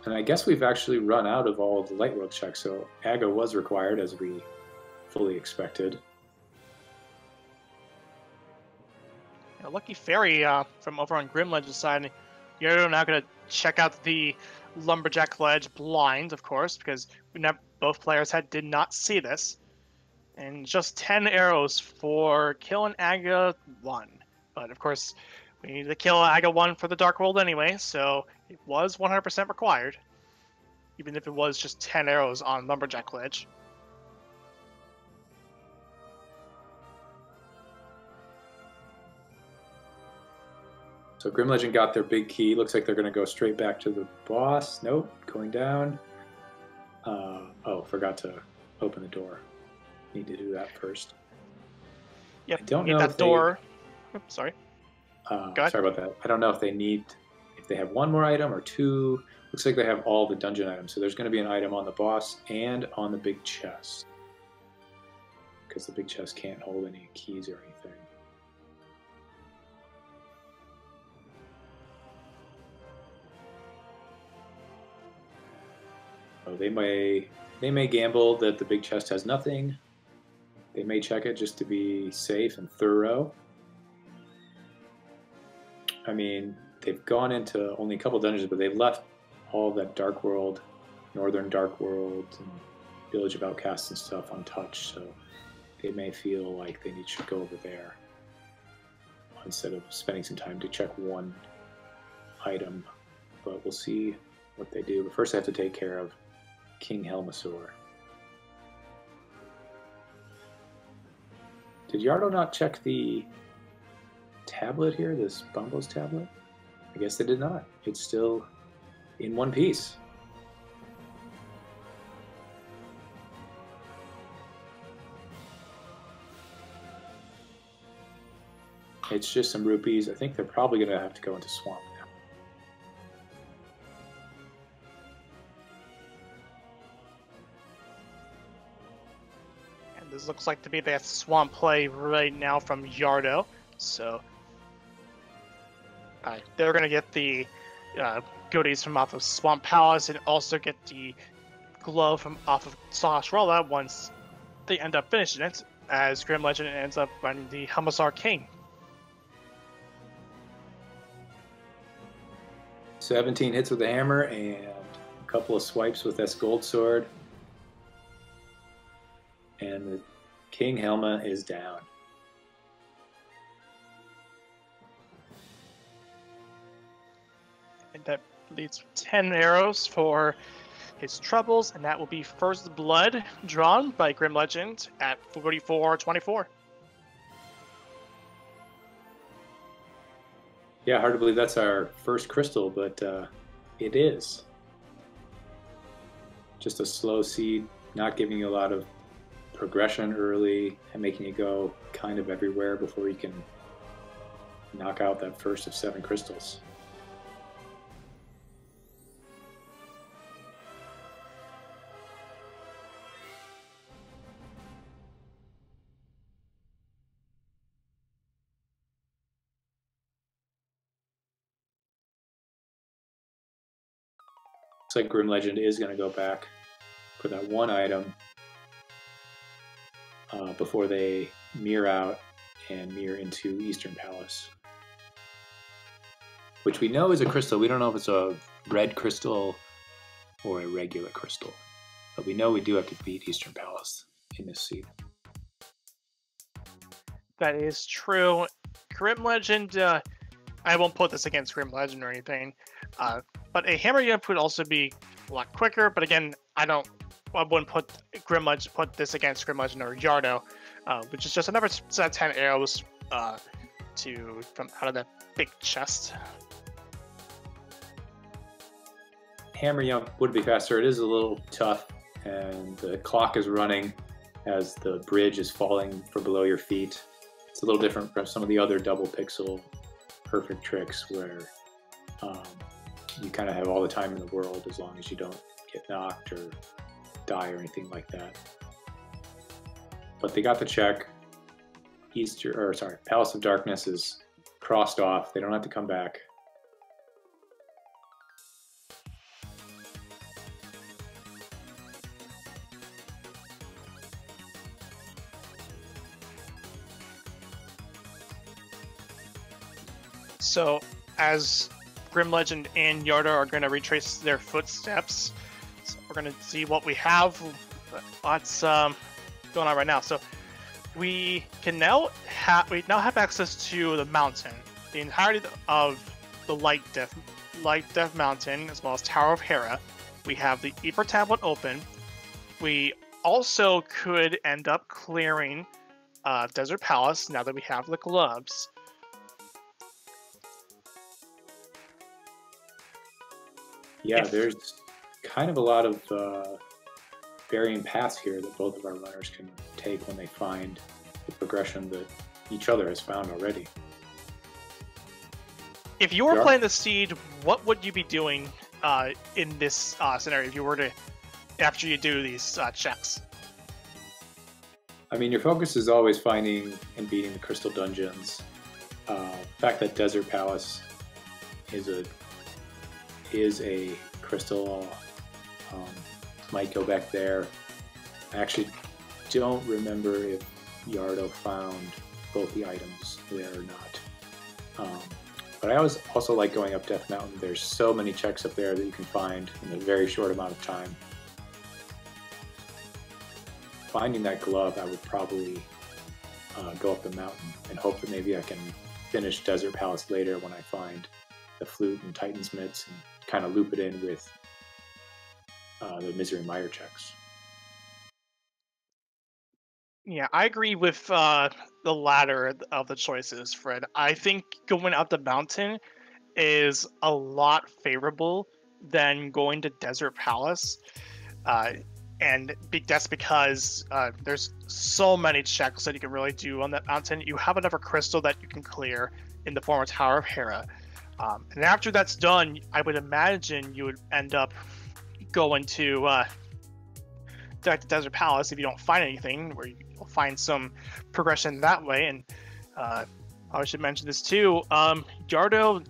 And I guess we've actually run out of all of the Light World checks, so Aga was required as we fully expected. A lucky fairy from over on Grimlegend's side. You're now going to check out the Lumberjack Ledge blind, of course, because both players did not see this. And just 10 arrows for killing Aga 1. But of course, we need to kill Aga 1 for the Dark World anyway, so it was 100% required. Even if it was just 10 arrows on Lumberjack Ledge. So Grimlegend got their big key. Looks like they're going to go straight back to the boss. Nope, going down. Oh, forgot to open the door. Need to do that first. Yep, I don't need know that if door. Oops, sorry. Sorry about that. I don't know if they have one more item or two. Looks like they have all the dungeon items. So there's going to be an item on the boss and on the big chest. Because the big chest can't hold any keys or anything. So they may gamble that the big chest has nothing. They may check it just to be safe and thorough. I mean, they've gone into only a couple dungeons, but they've left all that Dark World, Northern Dark World, and Village of Outcasts and stuff untouched. So they may feel like they should go over there instead of spending some time to check one item. But we'll see what they do. But first I have to take care of King Helmasaur. Did Yardo not check the tablet here, this Bombo's tablet? I guess they did not. It's still in one piece. It's just some rupees. I think they're probably going to have to go into Swamp now. And this looks like to be that Swamp play right now from Yardo. So they're going to get the goodies from off of Swamp Palace and also get the glow from off of Sashrolla once they end up finishing it, as Grimlegend ends up running the Helmasaur King. 17 hits with the hammer and a couple of swipes with this gold sword. And the King Helma is down. And that leads 10 arrows for his troubles, and that will be first blood drawn by Grimlegend at 44-24. Yeah, hard to believe that's our first crystal, but it is. Just a slow seed, not giving you a lot of progression early and making you go kind of everywhere before you can knock out that first of 7 crystals. Looks like Grimlegend is going to go back for that one item before they mirror out and mirror into Eastern Palace. Which we know is a crystal. We don't know if it's a red crystal or a regular crystal. But we know we do have to beat Eastern Palace in this seed. That is true. Grimlegend, I won't put this against Grimlegend or anything, but a hammer unit would also be a lot quicker. But again, I wouldn't put this against Grimlegend or Yardo, which is just another set of 10 arrows from out of that big chest. Hammer Yump would be faster. It is a little tough, and the clock is running as the bridge is falling for below your feet. It's a little different from some of the other double pixel perfect tricks where you kind of have all the time in the world as long as you don't get knocked or die or anything like that. But they got the check. Palace of Darkness is crossed off. They don't have to come back. So, as Grimlegend and Yardo are going to retrace their footsteps, so we're going to see what we have. What's going on right now? So, we now have access to the mountain, the entirety of the Light Death Mountain, as well as Tower of Hera. We have the Ether Tablet open. We also could end up clearing Desert Palace now that we have the gloves. Yeah, there's kind of a lot of varying paths here that both of our runners can take when they find the progression that each other has found already. If you were Sure. playing the Siege, what would you be doing in this scenario if you were to, after you do these checks? I mean, your focus is always finding and beating the crystal dungeons. The fact that Desert Palace is a crystal might go back there. I actually don't remember if Yardo found both the items there or not. But I always also like going up Death Mountain. There's so many checks up there that you can find in a very short amount of time. Finding that glove, I would probably go up the mountain and hope that maybe I can finish Desert Palace later when I find the flute and Titan's mitts and kind of loop it in with the Misery Mire checks. Yeah, I agree with the latter of the choices, Fred. I think going up the mountain is a lot favorable than going to Desert Palace. And that's because there's so many checks that you can really do on that mountain. You have another crystal that you can clear in the form of Tower of Hera. And after that's done, I would imagine you would end up going to Desert Palace if you don't find anything, where you'll find some progression that way. And I should mention this too. Yardo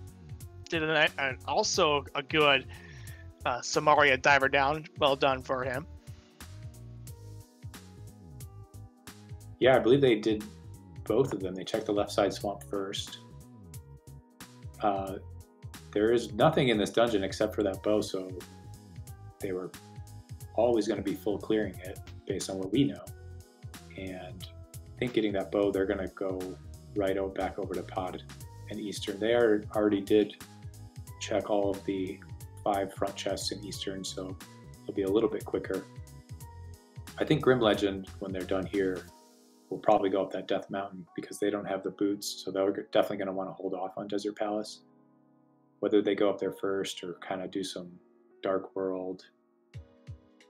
did also a good Samaria diver down. Well done for him. Yeah, I believe they did both of them. They checked the left side swamp first. There is nothing in this dungeon except for that bow, so they were always going to be full clearing it based on what we know. And I think getting that bow, they're going to go right back over to Pod and Eastern. They already did check all of the 5 front chests in Eastern, so it'll be a little bit quicker. I think Grimlegend, when they're done here, will probably go up that Death Mountain because they don't have the boots, so they're definitely going to want to hold off on Desert Palace. Whether they go up there first or kind of do some Dark World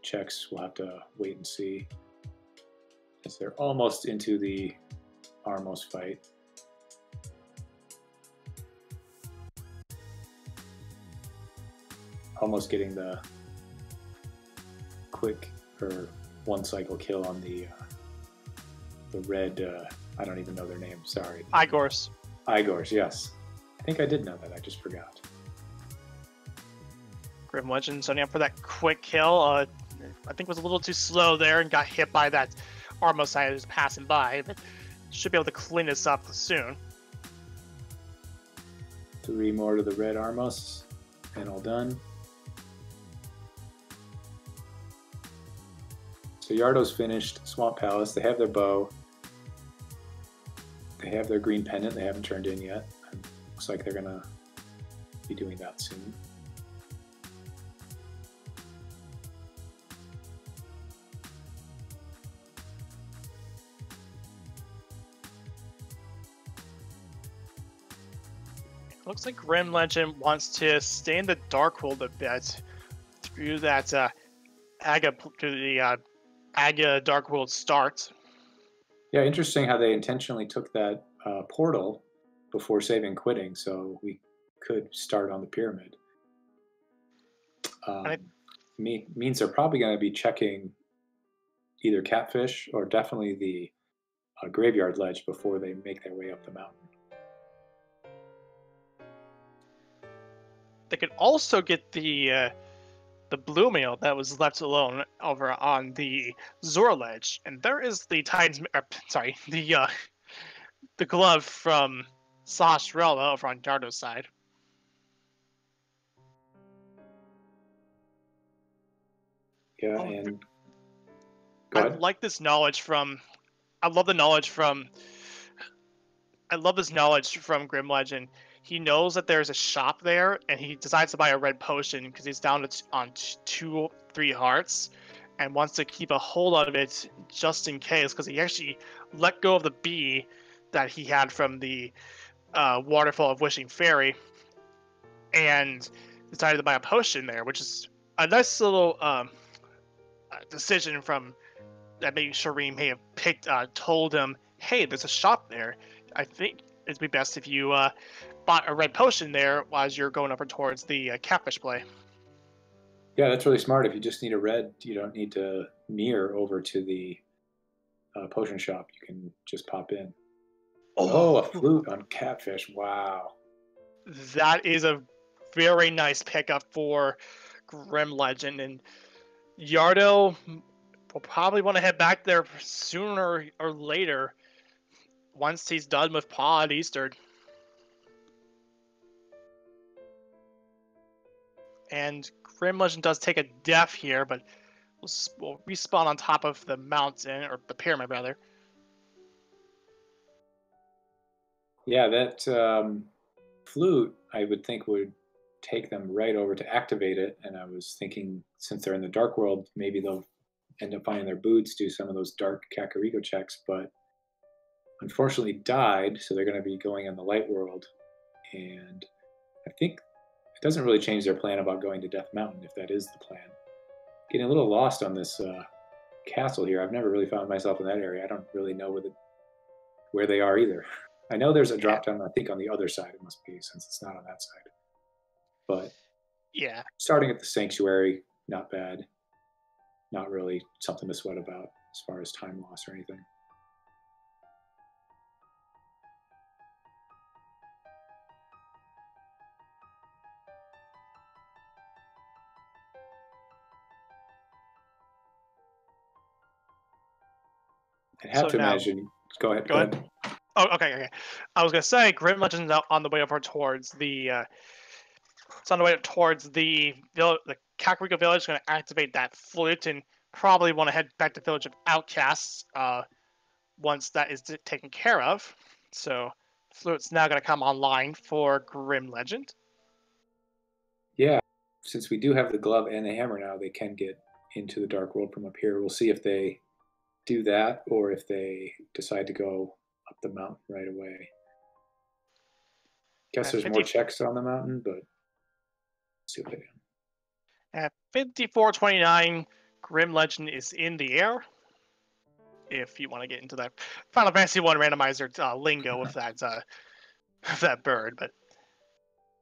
checks, we'll have to wait and see. As they're almost into the Armos fight. Almost getting the quick or 1 cycle kill on the red, I don't even know their name, sorry. Igors. Igors, yes. I think I did know that, I just forgot. Grimlegend setting up for that quick kill. I think was a little too slow there and got hit by that Armos side just passing by, but should be able to clean this up soon. 3 more to the red Armos, and all done. So Yardo's finished Swamp Palace. They have their bow. They have their green pendant they haven't turned in yet. Looks like they're gonna be doing that soon. Looks like Grimlegend wants to stay in the Darkhold a bit through that Aga Darkhold start. Yeah, interesting how they intentionally took that portal before saving quitting, so we could start on the pyramid. Means they're probably going to be checking either Catfish or definitely the Graveyard Ledge before they make their way up the mountain. They could also get the blue mail that was left alone over on the Zora Ledge, and there is the the glove from Sashrella over on Yardo's side. Yeah, and go ahead. I like this knowledge from. I love the knowledge from. I love this knowledge from Grimlegend. He knows that there's a shop there, and he decides to buy a red potion because he's down on 2-3 hearts, and wants to keep a hold of it just in case, because he actually let go of the bee that he had from the Waterfall of Wishing Fairy, and decided to buy a potion there, which is a nice little decision from that maybe Shareen may have told him, hey, there's a shop there. I think it'd be best if you bought a red potion there as you're going over towards the catfish play. Yeah, that's really smart. If you just need a red, you don't need to mirror over to the potion shop. You can just pop in. Oh, a flute on catfish. Wow. That is a very nice pickup for Grimlegend, and Yardo will probably want to head back there sooner or later once he's done with Pod Eastern. And Grimlegend does take a def here, but will respawn on top of the mountain, or the pyramid rather. Yeah, that flute, I would think, would take them right over to activate it. And I was thinking, since they're in the dark world, maybe they'll end up finding their boots, do some of those dark Kakariko checks, but unfortunately died, so they're going to be going in the light world. And I think it doesn't really change their plan about going to Death Mountain, if that is the plan. Getting a little lost on this castle here. I've never really found myself in that area. I don't really know where they are either. I know there's a drop down, I think, on the other side it must be, since it's not on that side. But yeah, starting at the sanctuary, not bad. Not really something to sweat about as far as time loss or anything. I have to imagine. Go ahead. Oh, okay. I was gonna say Grimlegend's out on the way over towards the. It's on the way towards the Kakariko village. Going to activate that flute and probably want to head back to Village of Outcasts once that is taken care of. So flute's now going to come online for Grimlegend. Yeah, since we do have the glove and the hammer now, they can get into the dark world from up here. We'll see if they do that or if they decide to go up the mountain right away. Guess there's more checks on the mountain, but let's see what they do. At 54:29, Grimlegend is in the air. If you want to get into that Final Fantasy 1 randomizer lingo with that bird, but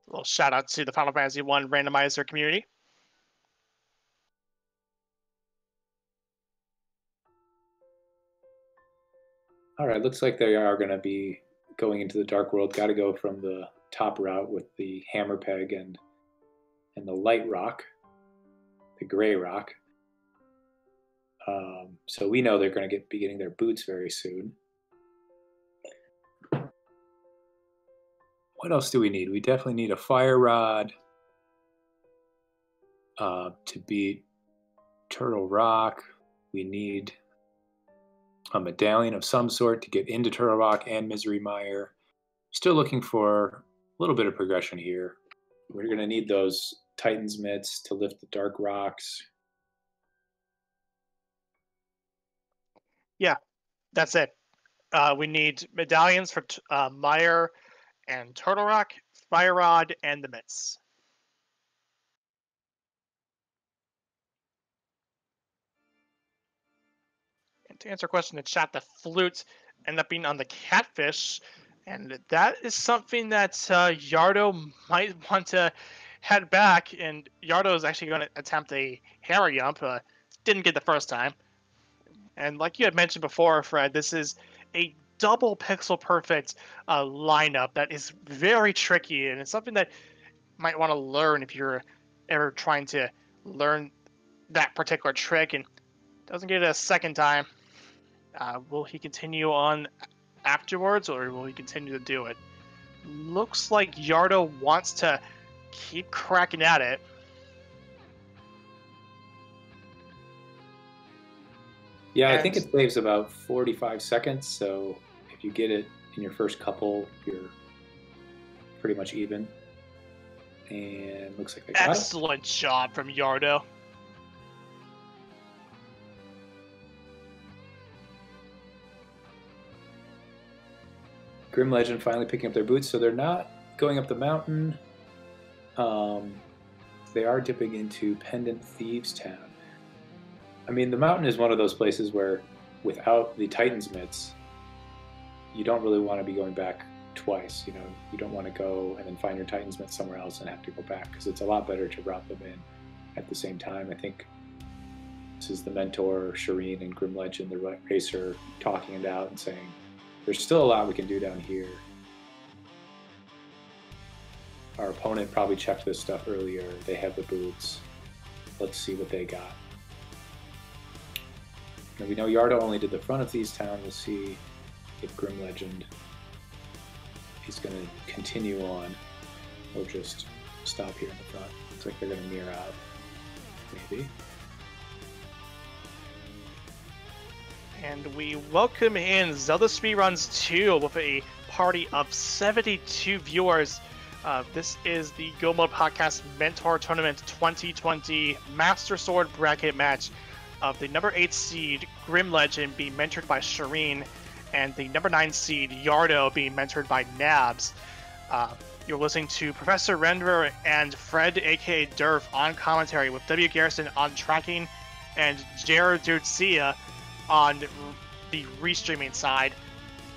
a little shout out to the Final Fantasy 1 randomizer community. All right, looks like they are going to be going into the dark world. Got to go from the top route with the hammer peg and the light rock, the gray rock. So we know they're going to be getting their boots very soon. What else do we need? We definitely need a fire rod to beat Turtle Rock. We need a medallion of some sort to get into Turtle Rock and Misery Mire. Still looking for a little bit of progression here. We're going to need those Titan's mitts to lift the dark rocks. Yeah, that's it. We need medallions for Mire and Turtle Rock, Fire Rod, and the mitts. And to answer a question in the chat, the flute ended up being on the catfish, and that is something that Yardo might want to head back, and Yardo is actually going to attempt a hammer jump. Didn't get the first time. And like you had mentioned before, Fred, this is a double pixel perfect lineup that is very tricky, and it's something that you might want to learn if you're ever trying to learn that particular trick and doesn't get it a second time. Will he continue on afterwards, or will he continue to do it? Looks like Yardo wants to keep cracking at it. Yeah, I think it saves about 45 seconds, so if you get it in your first couple, you're pretty much even. And looks like they got it. Excellent job from Yardo. Grimlegend finally picking up their boots, so they're not going up the mountain. They are dipping into Pendant Thieves Town. I mean, the mountain is one of those places where, without the Titan's mitts, you don't really want to be going back twice. You know, you don't want to go and then find your Titan Smith somewhere else and have to go back, because it's a lot better to route them in at the same time. I think this is the mentor, Shareen and Grimlegend, the racer, talking it out and saying, there's still a lot we can do down here. Our opponent probably checked this stuff earlier. They have the boots. Let's see what they got. And we know Yardo only did the front of these towns. We'll see if Grimlegend is going to continue on or just stop here in the front. Looks like they're going to mirror out, maybe. And we welcome in Zelda Speedruns 2 with a party of 72 viewers. This is the Go Mode Podcast Mentor Tournament 2020 Master Sword bracket match of the number 8 seed Grimlegend being mentored by Shareen and the number 9 seed Yardo being mentored by Nabs. You're listening to Professor Renderer and fredAKAderf on commentary, with wgarrison on tracking and Jere Dudecia on the restreaming side,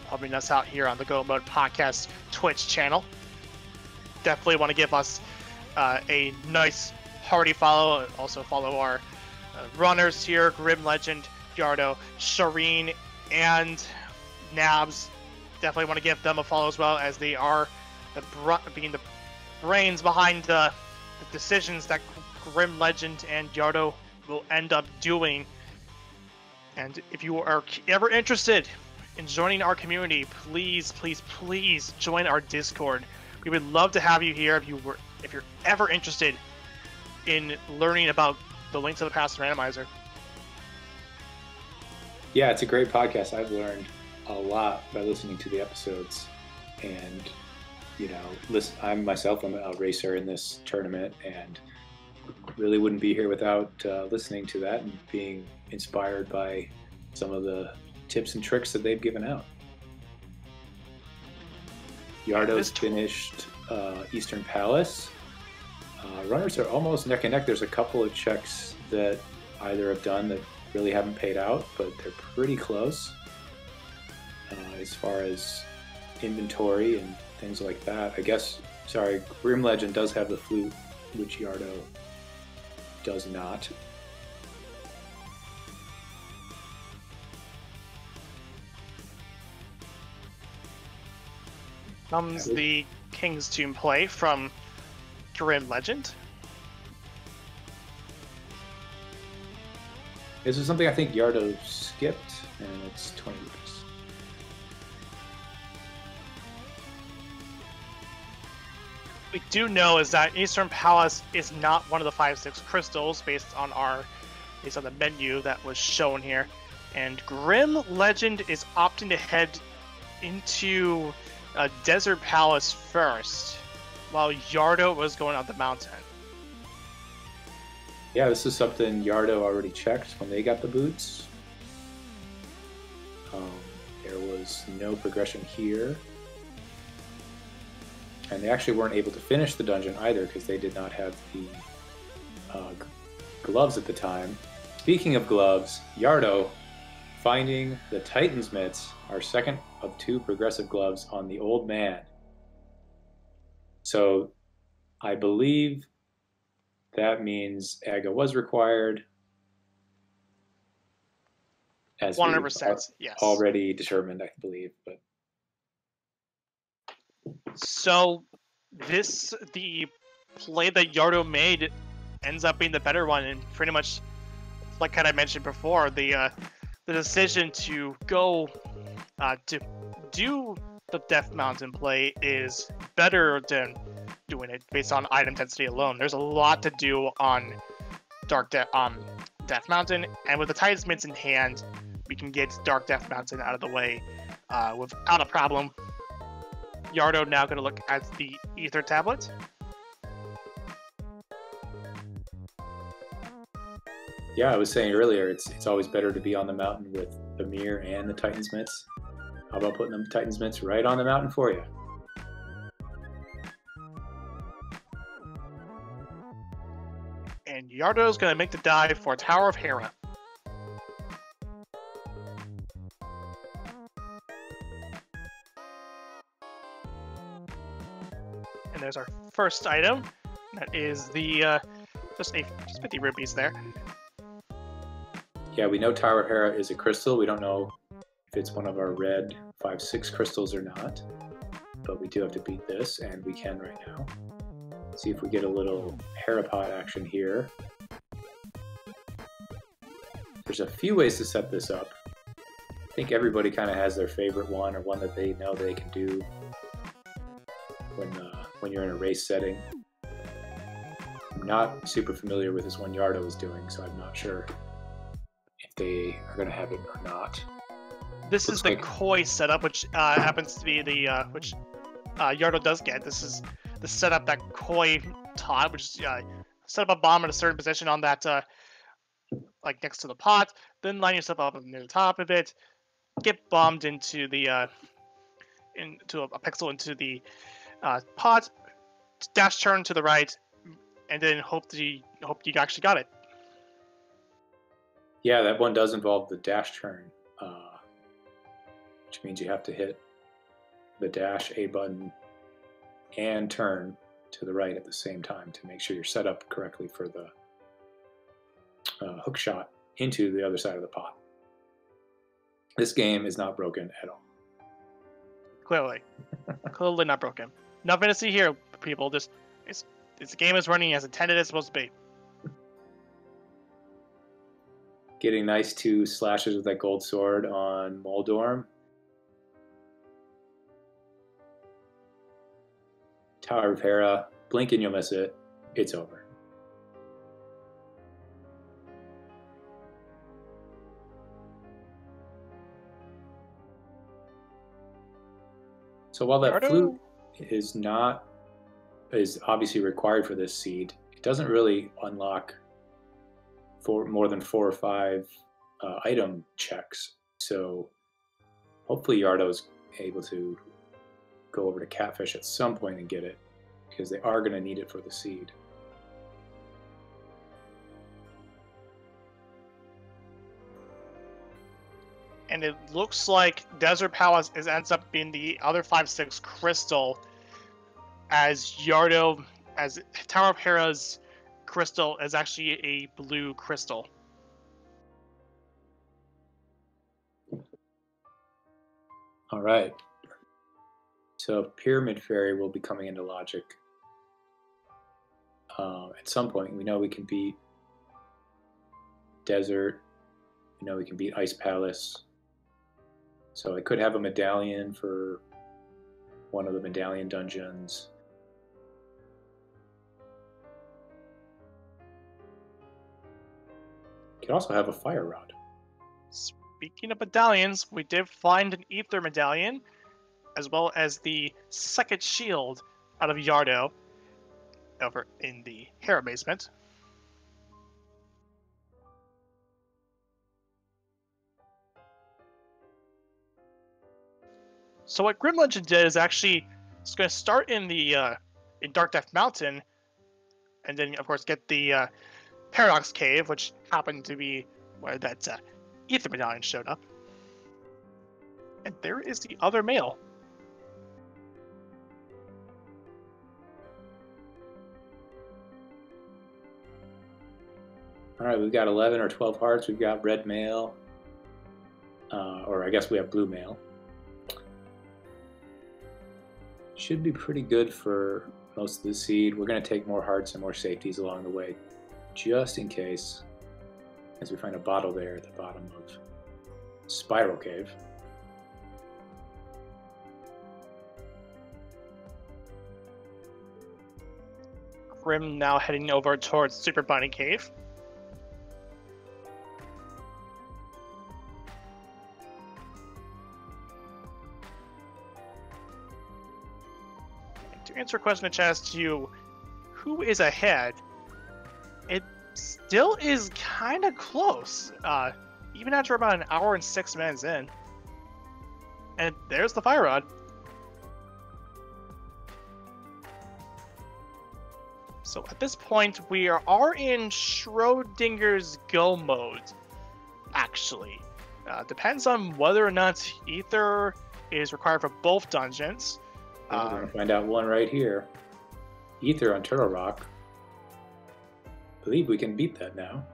helping us out here on the Go Mode Podcast Twitch channel. Definitely want to give us a nice hearty follow. Also follow our runners here, Grimlegend, Yardo, Shareen, and Nabs. Definitely want to give them a follow as well, as they are being the brains behind the decisions that Grimlegend and Yardo will end up doing. And if you are ever interested in joining our community, please, please, please join our Discord. We would love to have you here if you're ever interested in learning about the Link to the Past randomizer. Yeah, it's a great podcast. I've learned a lot by listening to the episodes, and you know, I'm a racer in this tournament, and really wouldn't be here without listening to that and being inspired by some of the tips and tricks that they've given out. Yardo's finished Eastern Palace. Runners are almost neck and neck. There's a couple of checks that either have done that really haven't paid out, but they're pretty close as far as inventory and things like that. I guess, sorry, Grimlegend does have the flute, which Yardo does not. Comes the King's Tomb play from Grimlegend. This is something I think Yardo skipped, and it's 20 years. We do know is that Eastern Palace is not one of the 5-6 crystals based on the menu that was shown here, and Grimlegend is opting to head into Desert Palace first, while Yardo was going up the mountain. Yeah, this is something Yardo already checked when they got the boots. There was no progression here. And they actually weren't able to finish the dungeon either, because they did not have the gloves at the time. Speaking of gloves, Yardo finding the Titan's mitts, our second of 2 progressive gloves on the old man. So I believe that means AGA was required, as 100%, yes. Already determined, I believe. But so the play that Yardo made ends up being the better one, and pretty much, like I mentioned before, the decision to go to do the Death Mountain play is better than doing it based on item density alone. There's a lot to do on Death Mountain, and with the Titan's Mitts in hand, we can get Dark Death Mountain out of the way without a problem. Yardo now going to look at the Ether Tablet. yeah, I was saying earlier, it's always better to be on the mountain with the mirror and the Titan's Mitts. How about putting the Titan's Mitts right on the mountain for you? And Yardo's going to make the dive for Tower of Hera. And there's our first item. That is the just 50 rupees there. Yeah, we know Tower of Hera is a crystal. We don't know if it's one of our red 5-6 crystals or not. But we do have to beat this, and we can right now. See if we get a little Herapod action here. There's a few ways to set this up. I think everybody kind of has their favorite one, or one that they know they can do when you're in a race setting. I'm not super familiar with this one Yardo is doing, so I'm not sure if they are going to have it or not. This is the koi setup, which happens to be the which Yardo does get. This is the setup that koi taught, which is set up a bomb in a certain position on that, like next to the pot, then line yourself up near the top of it, get bombed into the into a pixel into the pot, dash turn to the right, and then hope you actually got it. Yeah, that one does involve the dash turn, which means you have to hit the dash A button and turn to the right at the same time to make sure you're set up correctly for the hook shot into the other side of the pot. This game is not broken at all. Clearly. Clearly not broken. Nothing to see here, people. This game is running as intended it's supposed to be. Getting nice 2 slashes with that gold sword on Moldorm. Tower of Hera. Blink and you'll miss it. It's over. So while that flute is obviously required for this seed, it doesn't really unlock for more than 4 or 5 item checks. So hopefully Yardo's able to go over to Catfish at some point and get it, because they are going to need it for the seed. And it looks like Desert Palace ends up being the other 5-6 crystal, as Yardo, as Tower of Hera's crystal is actually a blue crystal. All right. So Pyramid Fairy will be coming into Logic at some point. We know we can beat Desert. We know we can beat Ice Palace. So I could have a medallion for one of the medallion dungeons. You could also have a fire rod. Speaking of medallions, we did find an ether medallion, as well as the second shield out of Yardo over in the Hera basement. So what Grimlegend did is actually it's going to start in the in Dark Death Mountain, and then of course get the Paradox Cave, which happened to be where that ether medallion showed up. And there is the other mail. All right, we've got 11 or 12 hearts. We've got red mail, or I guess we have blue mail. Should be pretty good for most of the seed. We're going to take more hearts and more safeties along the way, just in case, as we find a bottle there at the bottom of Spiral Cave. Grim now heading over towards Super Bunny Cave. To answer a question in chat as to who is ahead, it still is kind of close, even after about an hour and 6 minutes in. And there's the fire rod. So at this point, we are in Schrodinger's go mode, actually. Depends on whether or not Ether is required for both dungeons. We're going to find out one right here. Ether on Turtle Rock. I believe we can beat that now.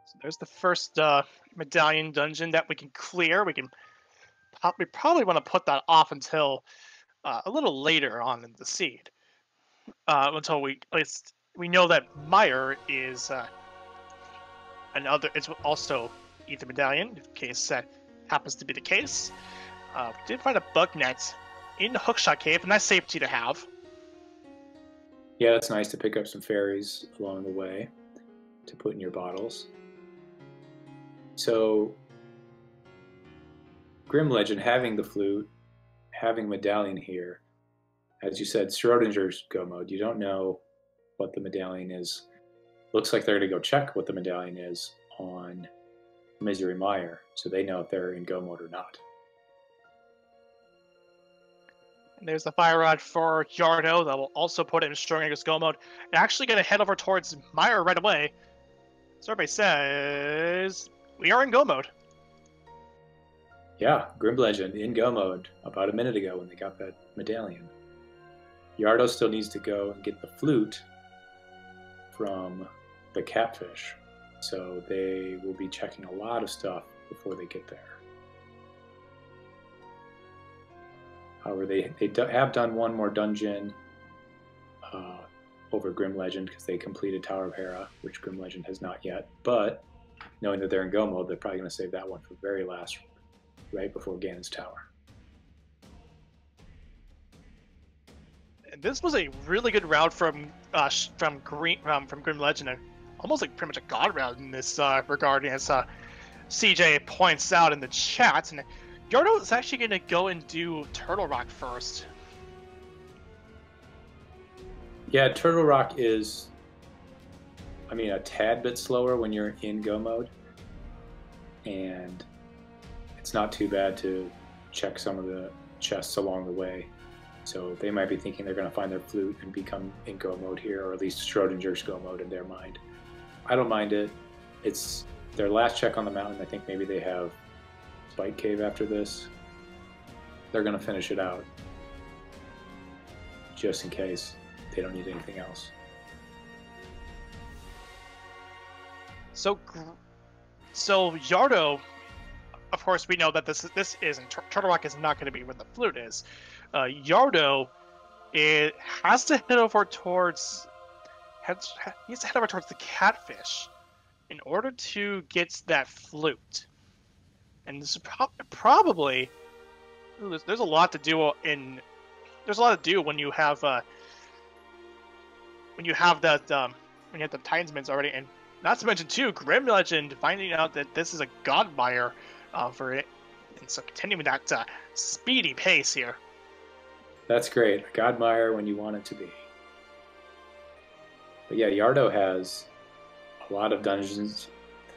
So there's the first medallion dungeon that we can clear. We probably want to put that off until a little later on in the seed, until at least we know that Meyer is another. It's also Ether medallion, in case that happens to be the case. We did find a bug net in the Hookshot Cave, and that's safety to have. Yeah, it's nice to pick up some fairies along the way to put in your bottles. So, Grimlegend having the flute, having medallion here, as you said, Schrodinger's go mode. You don't know what the medallion is. Looks like they're going to go check what the medallion is on Misery Meyer, so they know if they're in go mode or not. And there's the fire rod for Yardo that will also put it in Schrodinger's go mode. And actually going to head over towards Meyer right away. So everybody says we are in go mode. Yeah, Grimlegend in go mode about a minute ago when they got that medallion. Yardo still needs to go and get the flute from the catfish, so they will be checking a lot of stuff before they get there. However, they have done one more dungeon over Grimlegend because they completed Tower of Hera, which Grimlegend has not yet. But knowing that they're in go mode, they're probably going to save that one for very last, right before Ganon's Tower. And this was a really good route from Grimlegend, almost like pretty much a god route in this regard, as CJ points out in the chat. And Yardo is actually going to go and do Turtle Rock first. Yeah, Turtle Rock is, I mean, a tad bit slower when you're in go mode, and it's not too bad to check some of the chests along the way. So they might be thinking they're going to find their flute and become in go mode here, or at least Schrodinger's go mode in their mind. I don't mind it. It's their last check on the mountain. I think maybe they have Spike Cave after this. They're going to finish it out just in case they don't need anything else. So Yardo, of course, we know that this isn't Turtle Rock is not going to be where the flute is. Yardo, it has to head over towards the catfish in order to get that flute. And this is probably there's a lot to do when you have the Titans already, and not to mention too, Grimlegend finding out that this is a Godmire for it, and so continuing that speedy pace here. That's great. A Godmire when you want it to be. But yeah, Yardo has a lot of dungeons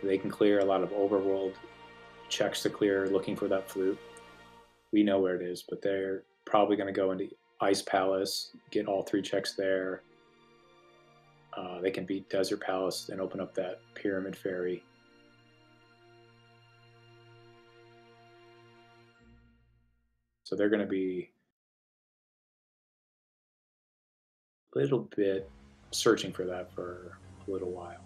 they can clear, a lot of overworld checks to clear looking for that flute. We know where it is, but they're probably going to go into Ice Palace, get all 3 checks there. They can beat Desert Palace and open up that Pyramid Fairy. So they're going to be a little bit searching for that for a little while.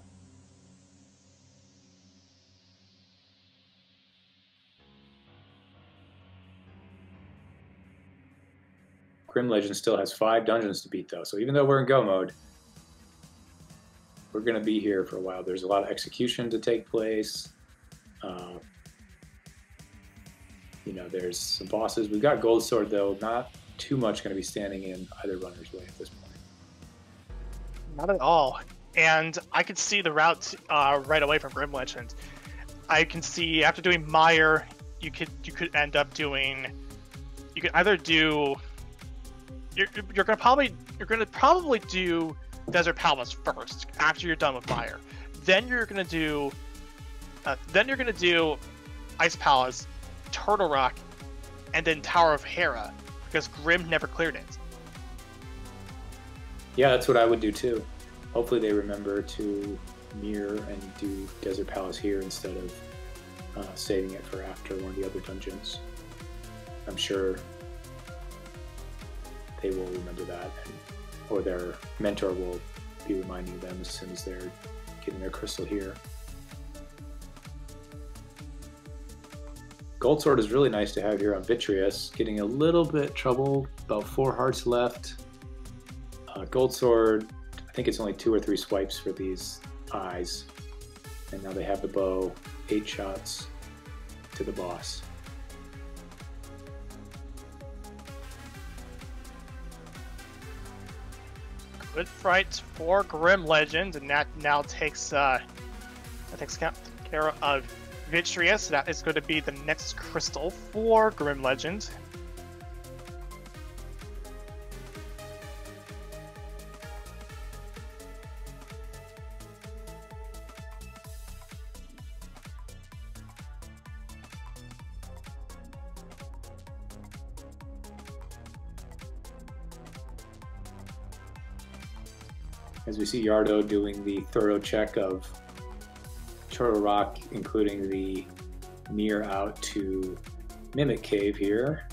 Grimlegend still has 5 dungeons to beat though, so even though we're in go mode, we're going to be here for a while. There's a lot of execution to take place. There's some bosses. We've got Gold Sword though, not too much going to be standing in either runner's way at this point. Not at all. And I could see the route right away from Grimlegend. I can see after doing Meyer, you could end up doing. You could either do. You're gonna probably do Desert Palace first after you're done with Meyer. Then you're gonna do. Ice Palace, Turtle Rock, and then Tower of Hera, because Grim never cleared it. Yeah, that's what I would do too. Hopefully they remember to mirror and do Desert Palace here instead of saving it for after one of the other dungeons. I'm sure they will remember that, or their mentor will be reminding them as soon as they're getting their crystal here. Gold Sword is really nice to have here on Vitreous, getting a little bit trouble, about 4 hearts left. Gold Sword, I think it's only 2 or 3 swipes for these eyes, and now they have the bow, 8 shots to the boss. Good fight for Grimlegend, and that now takes care of Vitreous. That is going to be the next crystal for Grimlegend. As we see Yardo doing the thorough check of Turtle Rock, including the mirror out to Mimic Cave here.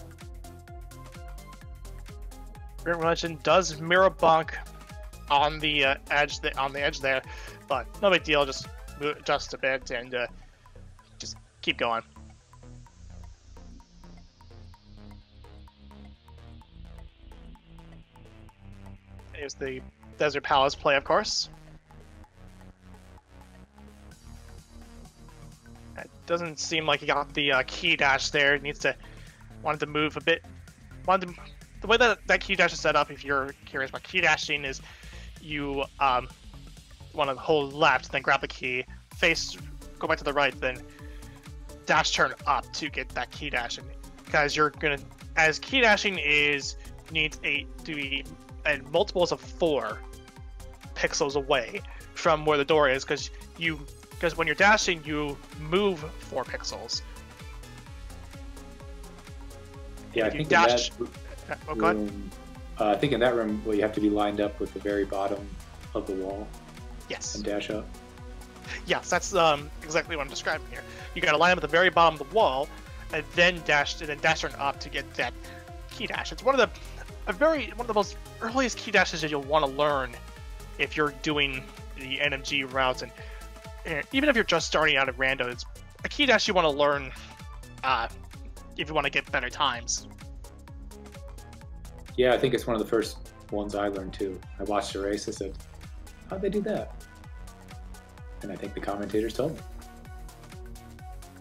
Grimlegend does mirror bunk on the edge there, but no big deal. Just move just a bit and just keep going. Here's the Desert Palace play, of course. It doesn't seem like he got the key dash there. Wanted to move a bit. The way that key dash is set up, if you're curious about key dashing, is you want to hold left, then grab the key, go back to the right, then dash turn up to get that key dashing. Because as key dashing needs to be at multiples of 4 pixels away from where the door is, because when you're dashing, you move 4 pixels. Yeah, I think in that room, I think in that room, well, you have to be lined up with the very bottom of the wall. Yes. And dash up. Yes, that's exactly what I'm describing here. You got to line up at the very bottom of the wall, and then dash turn up to get that key dash. It's one of the most earliest key dashes that you'll want to learn if you're doing the NMG routes, and even if you're just starting out at Rando, it's a key dash you want to learn if you want to get better times. Yeah, I think it's one of the first ones I learned too. I watched a race, I said, how'd they do that? And I think the commentators told me.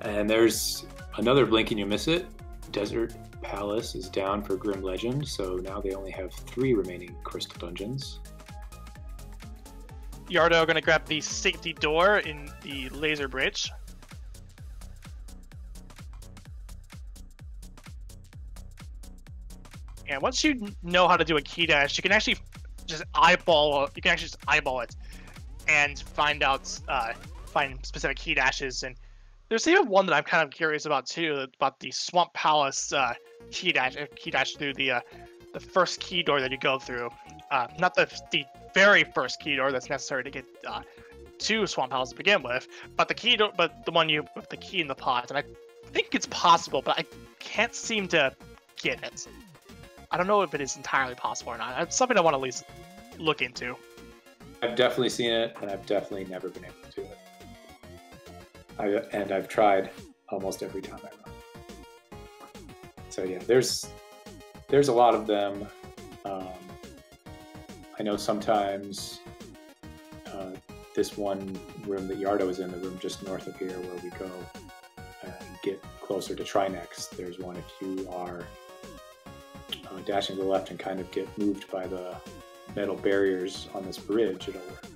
And there's another blink and you miss it. Desert Palace is down for Grimlegend, so now they only have 3 remaining crystal dungeons. Yardo going to grab the safety door in the laser bridge. And once you know how to do a key dash, you can actually just eyeball it and find specific key dashes. And there's even one that I'm kind of curious about too, about the Swamp Palace key dash through the first key door that you go through. Not the very first key door that's necessary to get to Swamp Palace to begin with, but the one with the key in the pot. And I think it's possible, but I can't seem to get it. I don't know if it is entirely possible or not. It's something I want to at least look into. I've definitely seen it, and I've definitely never been able to do it. And I've tried almost every time I run. So yeah, there's a lot of them. I know sometimes this one room that Yardo is in, the room just north of here where we go and get closer to Trinex, there's one if you are dashing to the left and kind of get moved by the metal barriers on this bridge, it'll work.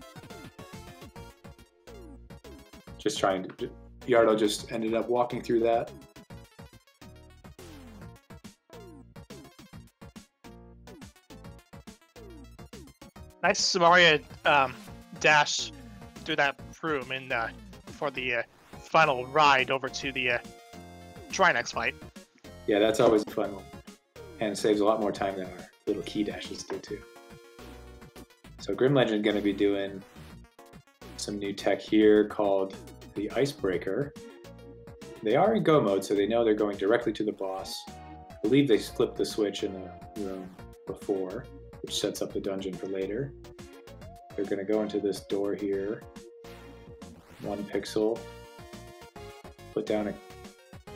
Yardo just ended up walking through that. Nice Samaria dash through that room for the final ride over to the Trinex fight. Yeah, that's always a fun one. And saves a lot more time than our little key dashes do too. So Grimlegend is going to be doing some new tech here called the Icebreaker. They are in go mode, so they know they're going directly to the boss. I believe they flipped the switch in the room before, which sets up the dungeon for later. They're going to go into this door here, 1 pixel, put down a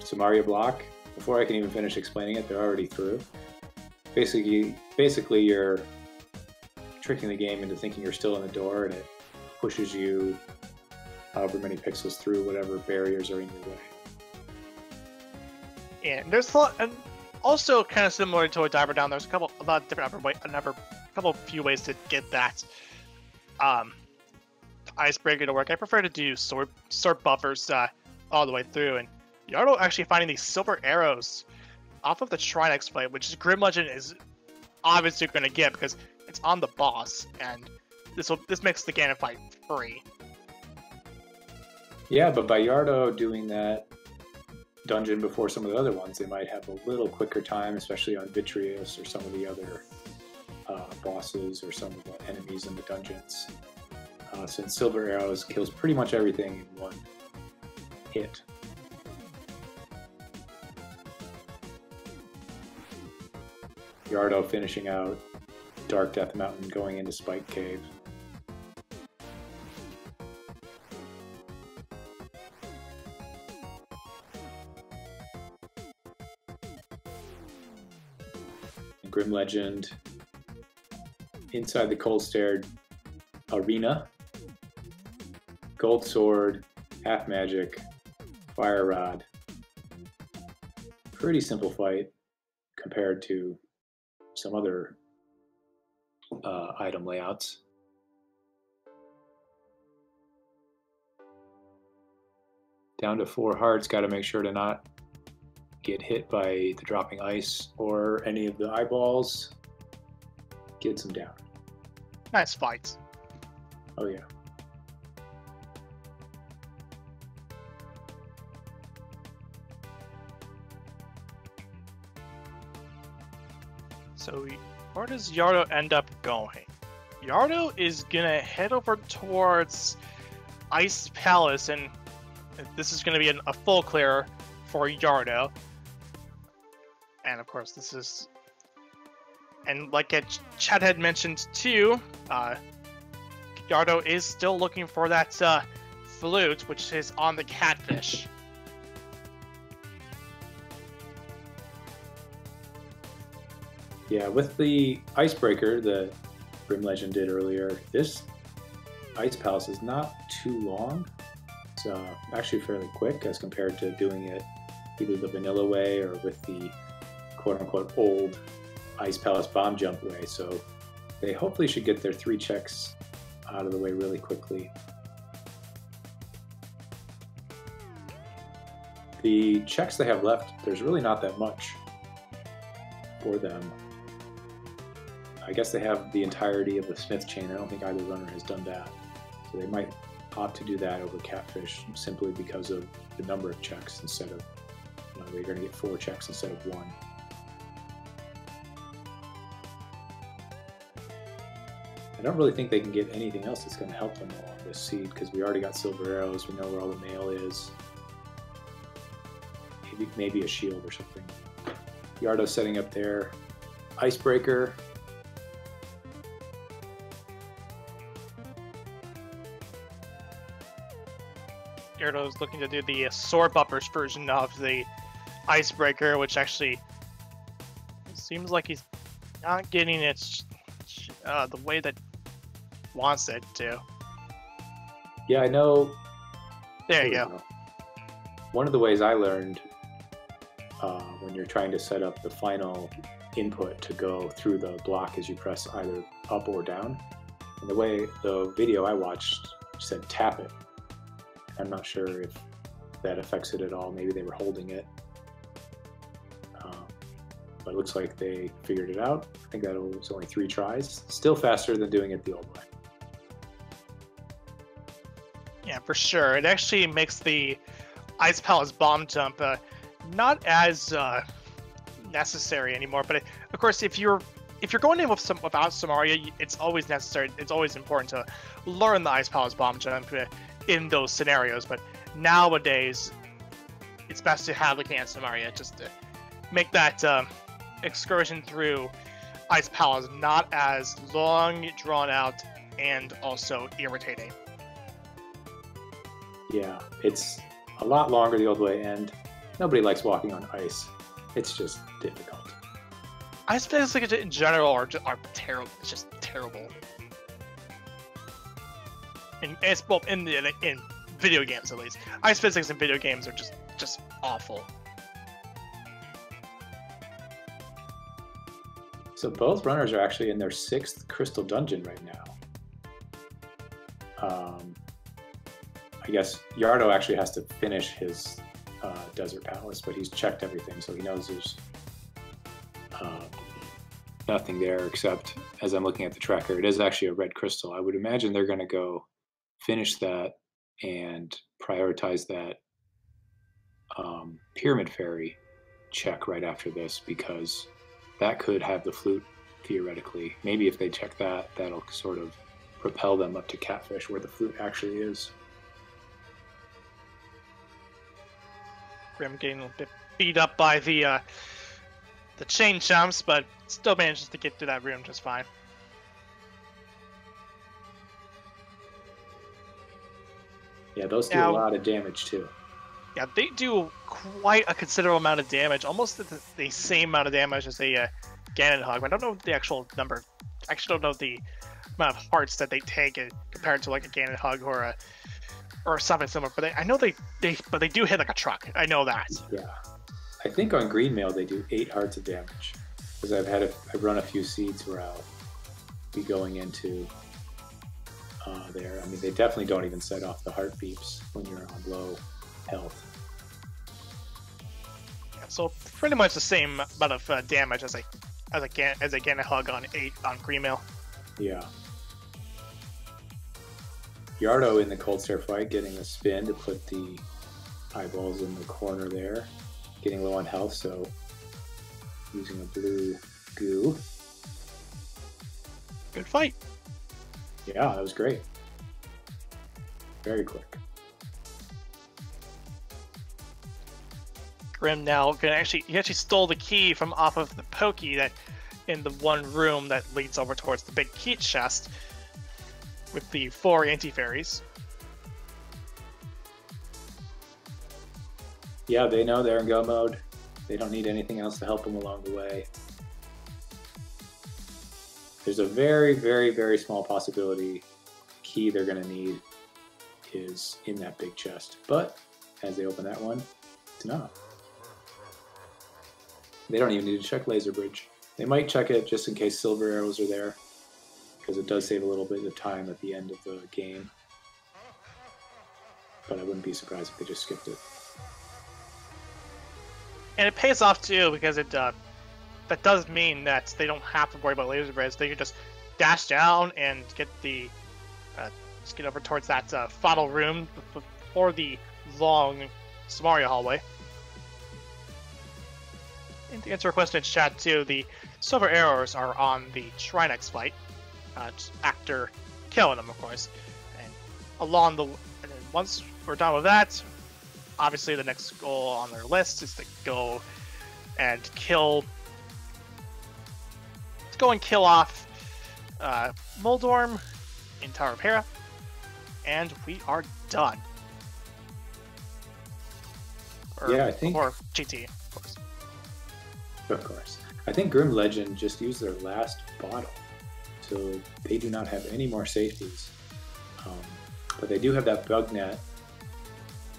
Samaria block. Before I can even finish explaining it, they're already through. Basically you're tricking the game into thinking you're still in the door, and it pushes you however many pixels through whatever barriers are in your way. And there's a lot, and also kind of similar to a diver down. There's a lot of different few ways to get that Icebreaker to work. I prefer to do sword buffers all the way through, and Yardo actually finding these silver arrows off of the Shrine exploit, which is Grimlegend is obviously going to get because it's on the boss, and this makes the Ganon fight free. Yeah, but by Yardo doing that dungeon before some of the other ones, they might have a little quicker time, especially on Vitreous or some of the other bosses or some of the enemies in the dungeons. Since Silver Arrows kills pretty much everything in 1 hit. Yardo finishing out Dark Death Mountain, going into Spike Cave. Grimlegend inside the Cold Stair arena. Gold Sword, Half Magic, Fire Rod. Pretty simple fight compared to some other item layouts. Down to 4 hearts, got to make sure to not get hit by the dropping ice or any of the eyeballs. Gets them down. Nice fights. Oh yeah. So where does Yardo end up going? Yardo is gonna head over towards Ice Palace, and this is gonna be a full clear for Yardo. And of course this is, and like Chad had mentioned too, Yardo is still looking for that flute, which is on the catfish. Yeah, with the Icebreaker that Grimlegend did earlier, this Ice Palace is not too long. It's actually fairly quick as compared to doing it either the vanilla way or with the quote-unquote old Ice Palace bomb jump way. So they hopefully should get their 3 checks out of the way really quickly. The checks they have left, there's really not that much for them. I guess they have the entirety of the Smith chain. I don't think either runner has done that. So they might opt to do that over Catfish simply because of the number of checks instead of, they're going to get 4 checks instead of 1. I don't really think they can get anything else that's going to help them along this seed because we already got Silver Arrows. We know where all the mail is. Maybe a shield or something. Yardo setting up their Icebreaker. Yardo's looking to do the sword buffers version of the Icebreaker, which actually seems like he's not getting it the way that wants it to. Yeah, I know. There you go. One of the ways I learned when you're trying to set up the final input to go through the block is you press either up or down. And the way the video I watched said tap it. I'm not sure if that affects it at all. Maybe they were holding it. But it looks like they figured it out. I think that was only 3 tries. Still faster than doing it the old way. Yeah, for sure. It actually makes the Ice Palace bomb jump not as necessary anymore. But of course, if you're if you're going in with without Samaria, it's always necessary. It's always important to learn the Ice Palace bomb jump in those scenarios. But nowadays, it's best to have the Samaria just to make that excursion through Ice Palace not as long, drawn out, and also irritating. Yeah, it's a lot longer the old way, and nobody likes walking on ice. It's just difficult. Ice physics in general are terrible. It's just terrible. And it's well in video games at least. Ice physics in video games are just awful. So both runners are actually in their 6th crystal dungeon right now. I guess Yardo actually has to finish his desert palace, but he's checked everything, so he knows there's nothing there except, as I'm looking at the tracker, it is actually a red crystal. I would imagine they're going to go finish that and prioritize that pyramid fairy check right after this, because that could have the flute theoretically. Maybe if they check that, that'll sort of propel them up to Catfish where the flute actually is. Grim getting a bit beat up by the chain chumps, but still manages to get through that room just fine. Yeah, those do a lot of damage too. Yeah, they do quite a considerable amount of damage, almost the same amount of damage as a Ganon Hug. I don't know the actual number. I actually don't know the amount of hearts that they take compared to like a Ganon Hug or something similar. But I know they do hit like a truck. I know that. Yeah, I think on Green Mail they do 8 hearts of damage, because I've run a few seeds where I'll be going into there. I mean, they definitely don't even set off the heart beeps when you're on low health. Yeah, so pretty much the same amount of damage as a Ganon Hug on 8 on Green Mail. Yeah. Yardo in the Cold Stare fight, getting a spin to put the eyeballs in the corner there, getting low on health, so using a blue goo. Good fight. Yeah, that was great. Very quick. Grim now he actually stole the key from off of the Pokey that in the one room that leads over towards the big key chest with the 4 anti-fairies. Yeah, they know they're in go mode. They don't need anything else to help them along the way. There's a very, very, very small possibility key they're going to need is in that big chest. But as they open that one, it's not. They don't even need to check Laser Bridge. They might check it just in case silver arrows are there, because it does save a little bit of time at the end of the game. But I wouldn't be surprised if they just skipped it. And it pays off too, because that does mean that they don't have to worry about Laser Bridge. They can just dash down and get just get over towards that final room before the long Samaria hallway. And to answer a question in chat too, the silver arrows are on the Trinex fight, after killing them, of course. And and then once we're done with that, obviously the next goal on their list is to go and kill off Moldorm in Tower of Hera, and we are done. I think. Or GT, of course. Of course. I think Grimlegend just used their last bottle, so they do not have any more safeties. But they do have that bug net,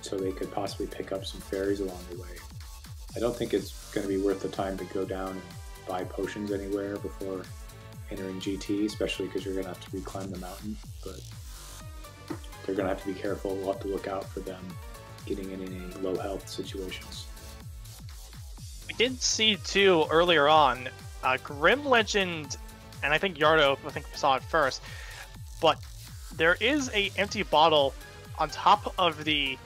so they could possibly pick up some fairies along the way. I don't think it's going to be worth the time to go down and buy potions anywhere before entering GT, especially because you're going to have to reclimb the mountain. But they're going to have to be careful. We'll have to look out for them getting in any low health situations. We did see too earlier on, Grimlegend, and I think Yardo saw it first, but there is a empty bottle on top of the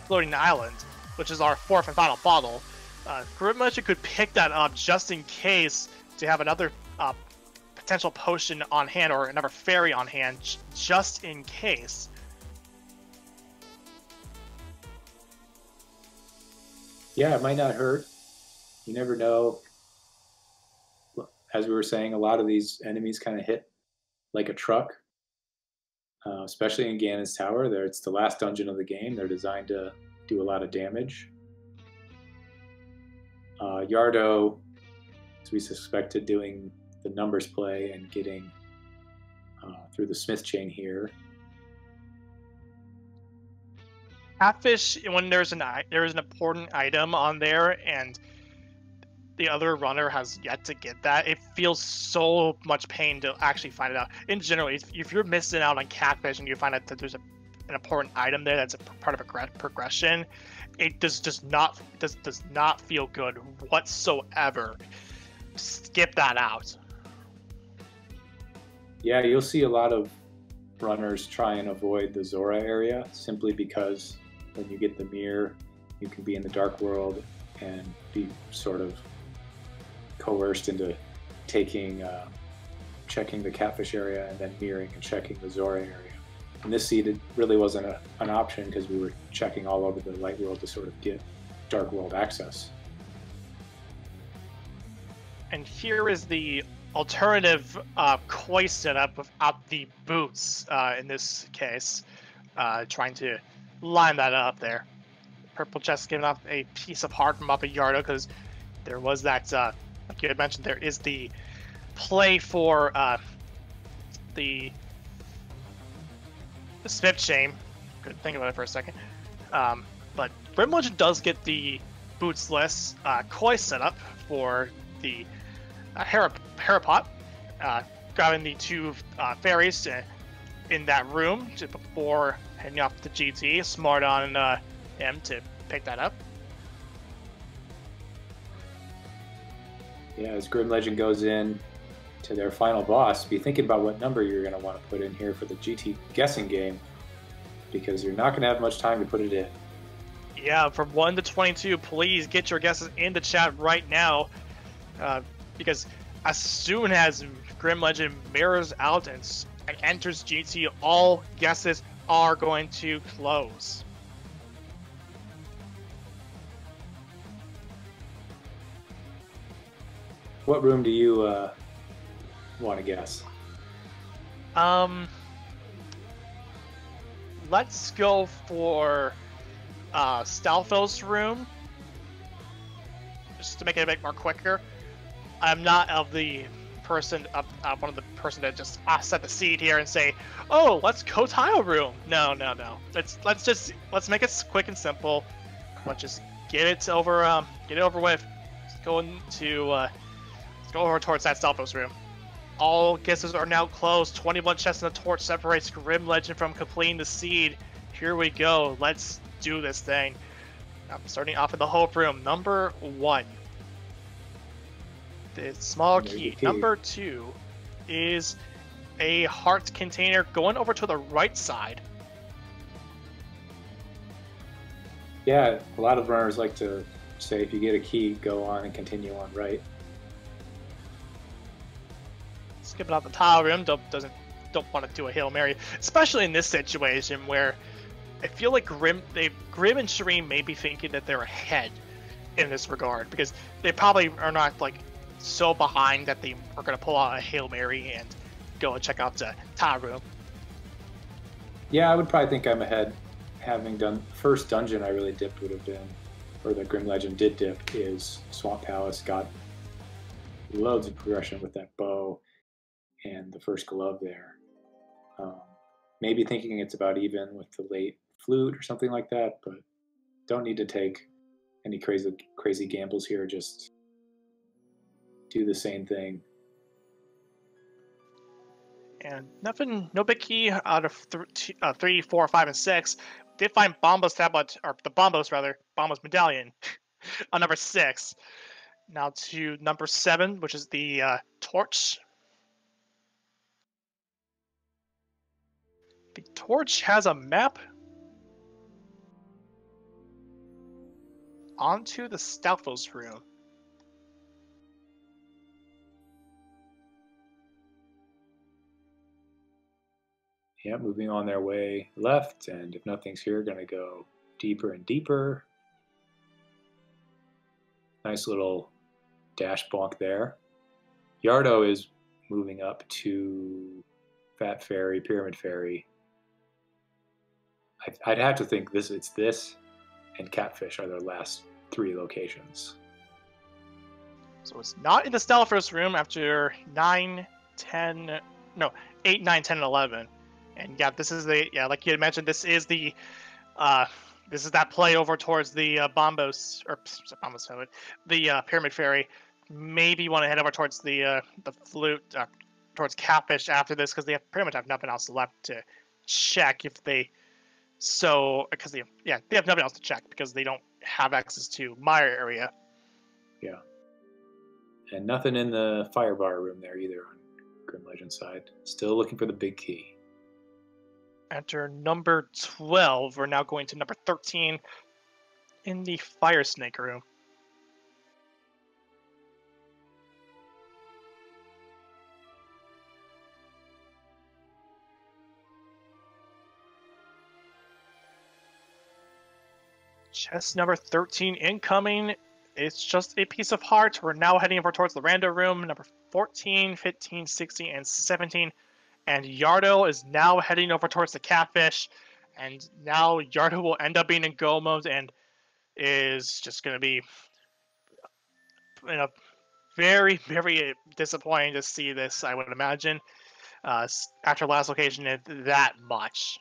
floating island, which is our 4th and final bottle. Grimlegend could pick that up just in case to have another potential potion on hand or another fairy on hand, just in case. Yeah, it might not hurt. You never know. As we were saying, a lot of these enemies kind of hit like a truck, especially in Ganon's Tower. It's the last dungeon of the game. They're designed to do a lot of damage. Yardo, as we suspected, doing the numbers play and getting through the smith chain here. Catfish, when there's an important item on there and the other runner has yet to get that, it feels so much pain to actually find it out. In general, if you're missing out on catfish and you find out that there's an important item there that's a part of a progression, it does not feel good whatsoever. Skip that out. Yeah, you'll see a lot of runners try and avoid the Zora area simply because when you get the mirror, you can be in the dark world and be sort of coerced into checking the catfish area and then mirroring and checking the Zora area. In this seed, it really wasn't an option because we were checking all over the light world to sort of get dark world access. And here is the alternative koi setup without the boots in this case, trying to line that up there. Purple chest giving off a piece of heart from up at Yardo because there was that, like you had mentioned, there is the play for the smith chain. Couldn't think about it for a second. But Grimlegend does get the bootsless koi setup for the Harapot, grabbing the two fairies in that room before heading off to GT. Smart on him to pick that up. Yeah, as Grimlegend goes in to their final boss, be thinking about what number you're going to want to put in here for the GT guessing game, because you're not going to have much time to put it in. Yeah, from 1 to 22, please get your guesses in the chat right now, because as soon as Grimlegend mirrors out and enters GT, all guesses are going to close. What room do you want to guess? Let's go for Stalfo's room, just to make it a bit more quicker. I'm not of the person, one of the person that just set the seed here and say, "Oh, let's go tile room." No. Let's make it quick and simple. Let's just get it over with. Let's go into let's go over towards that Stalfo's room. All guesses are now closed. 21 chests in the torch separates Grimlegend from completing the seed. Here we go. Let's do this thing. I'm starting off in the hope room. Number 1. The small key. Number 2 is a heart container going over to the right side. Yeah, a lot of runners like to say if you get a key, go on and continue on right. Skipping out the tile room, don't want to do a Hail Mary, especially in this situation where I feel like Grim and Shareen may be thinking that they're ahead in this regard, because they probably are not like so behind that they are going to pull out a Hail Mary and go and check out the tile room. Yeah, I would probably think I'm ahead. Having done first dungeon I really dipped would have been, or the Grimlegend did dip, is Swamp Palace. Got loads of progression with that bow and the first glove there. Maybe thinking it's about even with the late flute or something like that, but don't need to take any crazy gambles here. Just do the same thing. And nothing, no big key out of 3, 4, 5, and 6. Did find Bombo's tablet, or the Bombo's medallion on number 6. Now to number 7, which is the torch. The torch has a map onto the Stalfos room. Yeah, moving on their way left, and if nothing's here, going to go deeper and deeper. Nice little dash bonk there. Yardo is moving up to Fat Fairy, Pyramid Fairy. I'd have to think it's this and Catfish are their last 3 locations. So it's not in the Stalfos room after 8, 9, 10, and 11. And yeah, this is like you had mentioned, this is that play over towards the Bombos, or Bombos, the Pyramid Fairy. Maybe you want to head over towards the Flute, towards Catfish after this, because they pretty much have nothing else left to check if they. Because they have nothing else to check because they don't have access to my area. Yeah. And nothing in the fire bar room there either on Grimlegend's side. Still looking for the big key. Enter number 12. We're now going to number 13 in the Fire Snake room. Chest number 13 incoming. It's just a piece of heart. We're now heading over towards the Rando room, number 14, 15, 16, and 17. And Yardo is now heading over towards the Catfish. And now Yardo will end up being in go mode and is just going to be very, very disappointing to see this, I would imagine, after last location that much.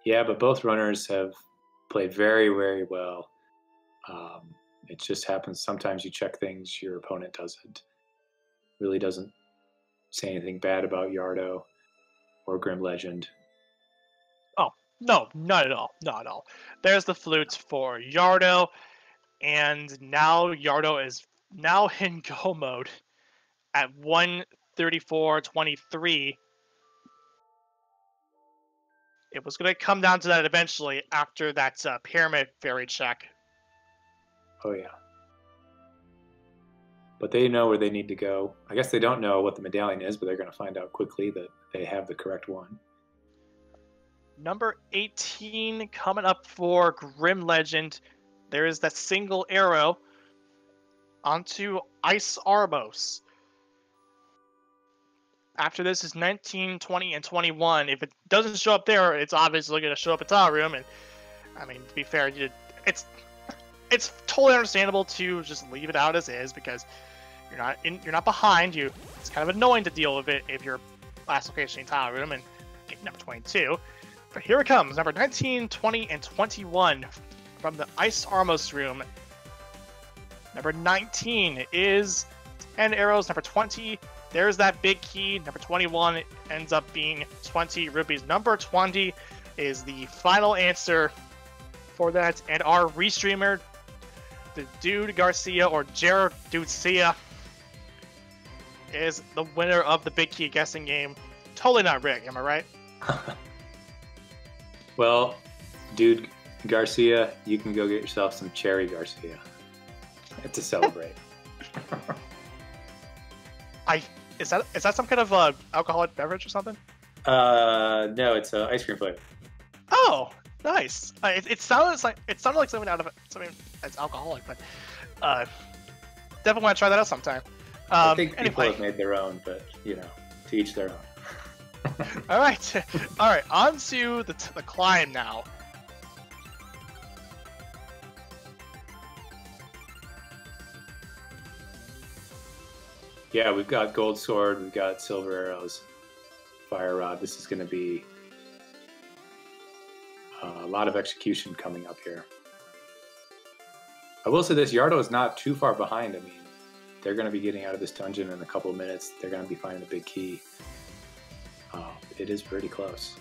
Yeah, but both runners have played very, very well. It just happens sometimes you check things your opponent doesn't. Really doesn't say anything bad about Yardo or Grimlegend. Oh, no, not at all. Not at all. There's the flute for Yardo, and now Yardo is now in go mode at 134.23. It was going to come down to that eventually after that Pyramid Fairy check. Oh, yeah. But they know where they need to go. I guess they don't know what the medallion is, but they're going to find out quickly that they have the correct one. Number 18 coming up for Grimlegend. There is that single arrow onto Ice Arbos. After this is 19, 20, and 21. If it doesn't show up there, it's obviously going to show up at Tower Room. And I mean, to be fair, it's totally understandable to just leave it out as is because you're not behind. It's kind of annoying to deal with it if you're last location in Tower Room and get number 22. But here it comes, number 19, 20, and 21 from the Ice Armos room. Number 19 is 10 arrows. Number 20, there's that big key. Number 21 ends up being 20 rupees. Number 20 is the final answer for that. And our restreamer, the Dude Garcia or Jere Dudecia, is the winner of the big key guessing game. Totally not rigged, am I right? Well, Dude Garcia, you can go get yourself some Cherry Garcia to celebrate. Is that some kind of alcoholic beverage or something? No, it's ice cream flavor. Oh, nice. It sounded like something that's alcoholic, but definitely want to try that out sometime. I think people have made their own, but to each their own. All right. On to the climb now. Yeah, we've got gold sword, we've got silver arrows, fire rod. This is going to be a lot of execution coming up here. I will say this, Yardo is not too far behind. I mean, they're going to be getting out of this dungeon in a couple of minutes. They're going to be finding the big key. It is pretty close.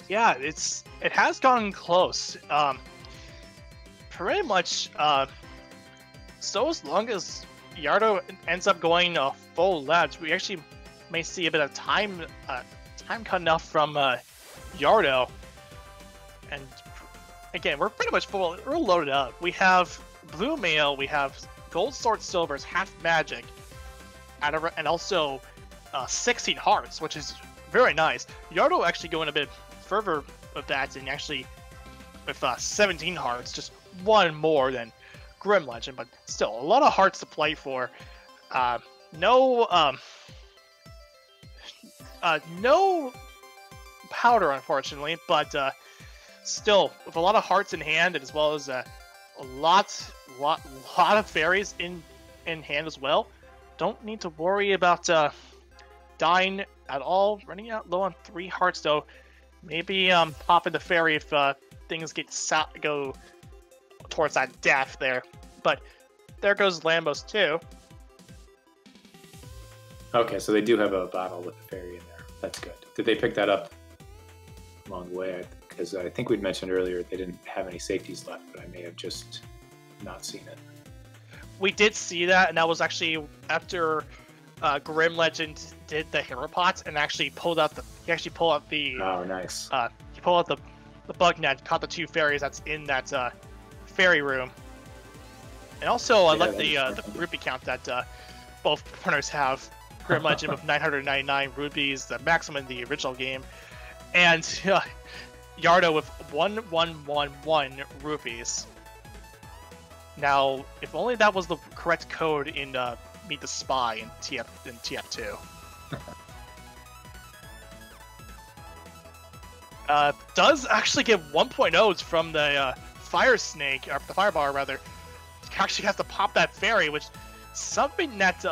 Yeah, it has gotten close. Pretty much. So as long as Yardo ends up going full left, we actually may see a bit of time cutting off from Yardo, and again, we're pretty much full. We're loaded up. We have blue mail. We have gold sword silvers, half magic, and also 16 hearts, which is very nice. Yardo actually going a bit further with that, and actually with 17 hearts, just one more than Grimlegend, but still a lot of hearts to play for. No powder, unfortunately, but still with a lot of hearts in hand, and as well as a lot of fairies in hand as well. Don't need to worry about dying at all. Running out low on 3 hearts though. Maybe popping the fairy if things go towards that death there. But there goes Lambos too. Okay, so they do have a battle with the fairy in there. That's good. Did they pick that up along the way? Because I think we'd mentioned earlier they didn't have any safeties left, but I may have just not seen it. We did see that, and that was actually after Grimlegend did the hero pots and actually pulled out the. He actually pulled out the. Oh, nice. He pulled out the bug net, caught the 2 fairies that's in that fairy room. And also, I like the rupee count that both runners have. Grimlegend with 999 rupees, the maximum in the original game, and Yardo with 1111 rupees. Now, if only that was the correct code in Meet the Spy in TF2. Does actually get 1.0s from the Fire Snake, or the Firebar rather. Actually has to pop that fairy, which something that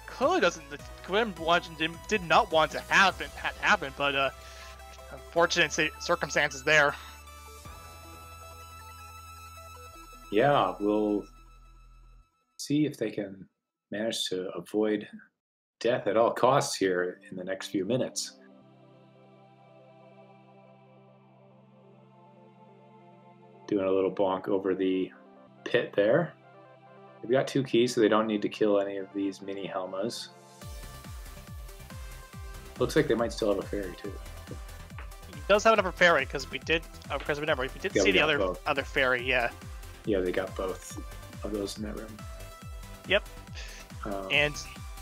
clearly doesn't. The Grimlegend did not want to happen, but unfortunate circumstances there. Yeah, we'll see if they can manage to avoid death at all costs here in the next few minutes. Doing a little bonk over the pit there. They've got 2 keys, so they don't need to kill any of these mini Helmas. Looks like they might still have a fairy too. He does have another fairy because we did. Because remember, we did see the other fairy. Yeah. Yeah, they got both of those in that room. Yep. And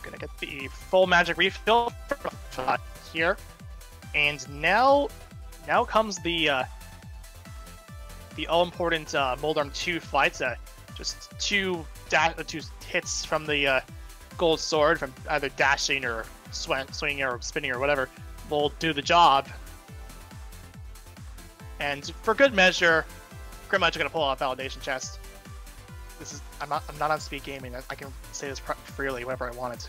gonna get the full magic refill here, and now comes the all-important Moldarm 2 fights. Just two hits from the gold sword from either dashing or swinging or spinning or whatever will do the job. And for good measure, Grimlegend gonna pull out a validation chest. This is I'm not on speed gaming. I can say this freely whenever I want it.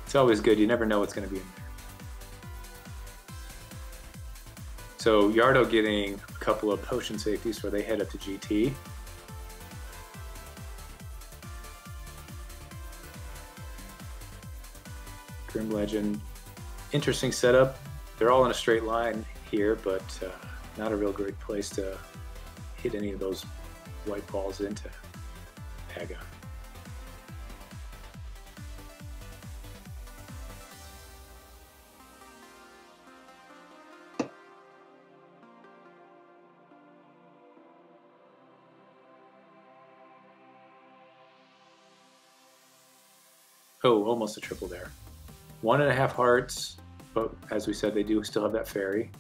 It's always good. You never know what's going to be in there. So Yardo getting a couple of potion safeties where they head up to GT. Grimlegend, interesting setup. They're all in a straight line here, but not a real great place to hit any of those white balls into Aga. Oh, almost a triple there. 1.5 hearts, but as we said, they do still have that fairy.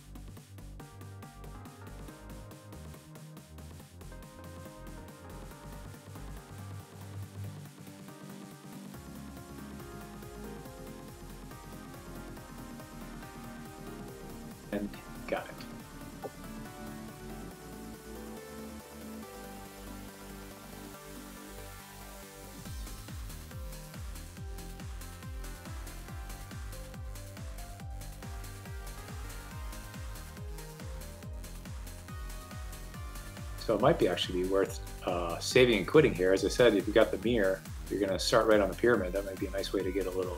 And got it. So it might be actually be worth saving and quitting here. As I said, if you got the mirror, you're going to start right on the pyramid. That might be a nice way to get a little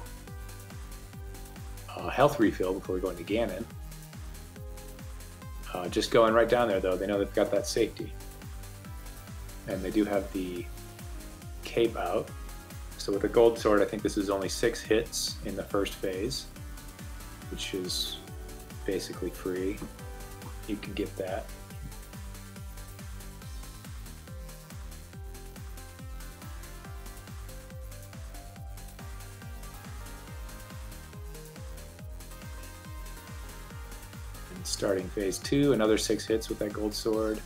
health refill before we go into Ganon. Just going right down there, though, they know they've got that safety. And they do have the cape out. So with the gold sword, I think this is only 6 hits in the first phase, which is basically free. You can get that. And starting phase 2, another 6 hits with that gold sword.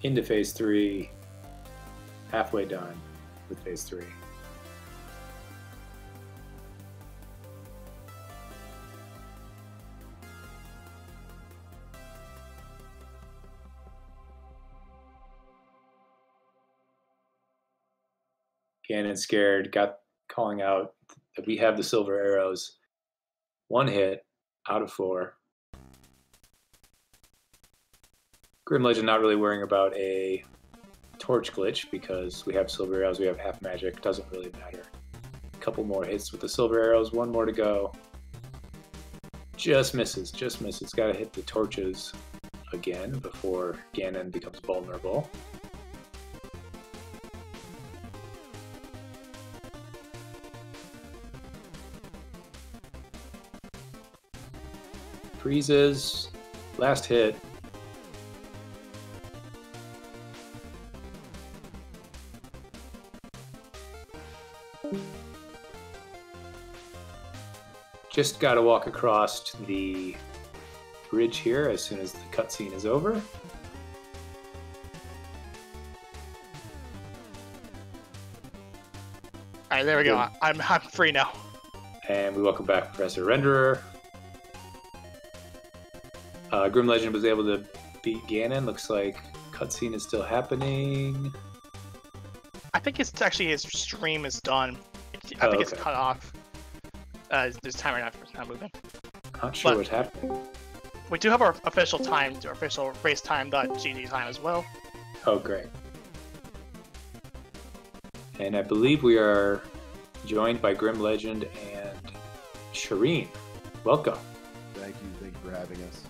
Into phase 3, halfway done with phase 3. Ganon scared, got calling out that we have the silver arrows. 1 hit out of 4. Grimlegend not really worrying about a torch glitch because we have silver arrows, we have half magic, doesn't really matter. A couple more hits with the silver arrows, 1 more to go. Just misses, just misses. Gotta hit the torches again before Ganon becomes vulnerable. Freezes, last hit. Just got to walk across the bridge here as soon as the cutscene is over. Alright, there we go. I'm free now. And we welcome back Professor Renderer. Grimlegend was able to beat Ganon. Looks like cutscene is still happening. I think it's actually his stream is done. I think it's cut off. This timer not moving. Not sure what's happening. We do have our official time, our official racetime.gg time as well. Oh, great. And I believe we are joined by Grimlegend and Shareen. Welcome. Thank you for having us.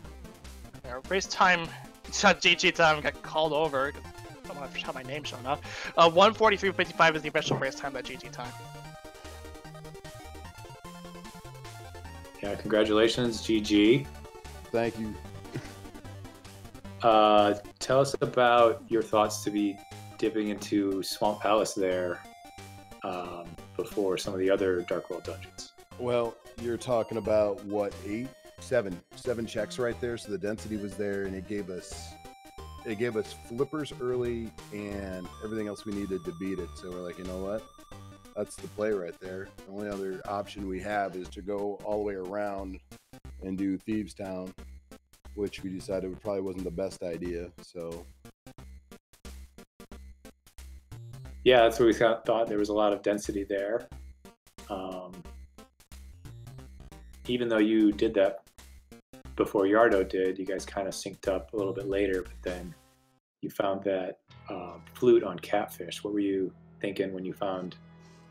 Our racetime.gg time got called over. I don't want to have my name showing up. 1:43:55 is the official racetime.gg time. Yeah, congratulations, GG. Thank you. Tell us about your thoughts to be dipping into Swamp Palace there before some of the other Dark World dungeons. Well, you're talking about what, 7 checks right there. So the density was there, and it gave us flippers early and everything else we needed to beat it. So we're like, you know what? That's the play right there. The only other option we have is to go all the way around and do Thieves Town, which we decided probably wasn't the best idea. So yeah, that's what we thought. There was a lot of density there. Even though you did that before Yardo did, you guys kind of synced up a little bit later, but then you found that flute on Catfish. What were you thinking when you found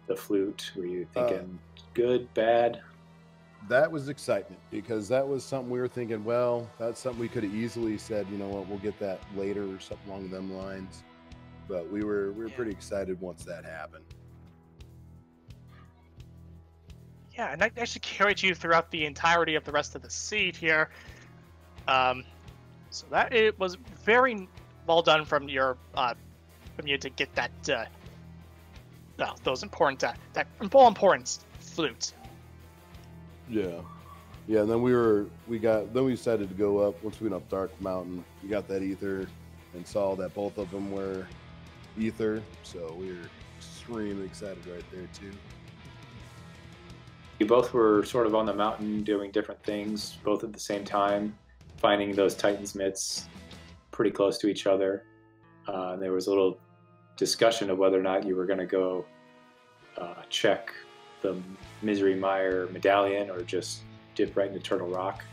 the flute? Were you thinking good, bad? That was excitement, because that was something we were thinking, well, that's something we could have easily said, you know what, we'll get that later or something along them lines. But we were pretty excited once that happened. Yeah, and that actually carried you throughout the entirety of the rest of the seed here. So that it was very well done from you to get that those important that all important flute. Yeah, and then we decided to go up. Once we went up Dark Mountain, we got that ether and saw that both of them were ether, so we were extremely excited right there too. You both were sort of on the mountain doing different things, both at the same time, finding those Titan's mitts pretty close to each other. There was a little discussion of whether or not you were going to go check the Misery Mire medallion or just dip right into Turtle Rock.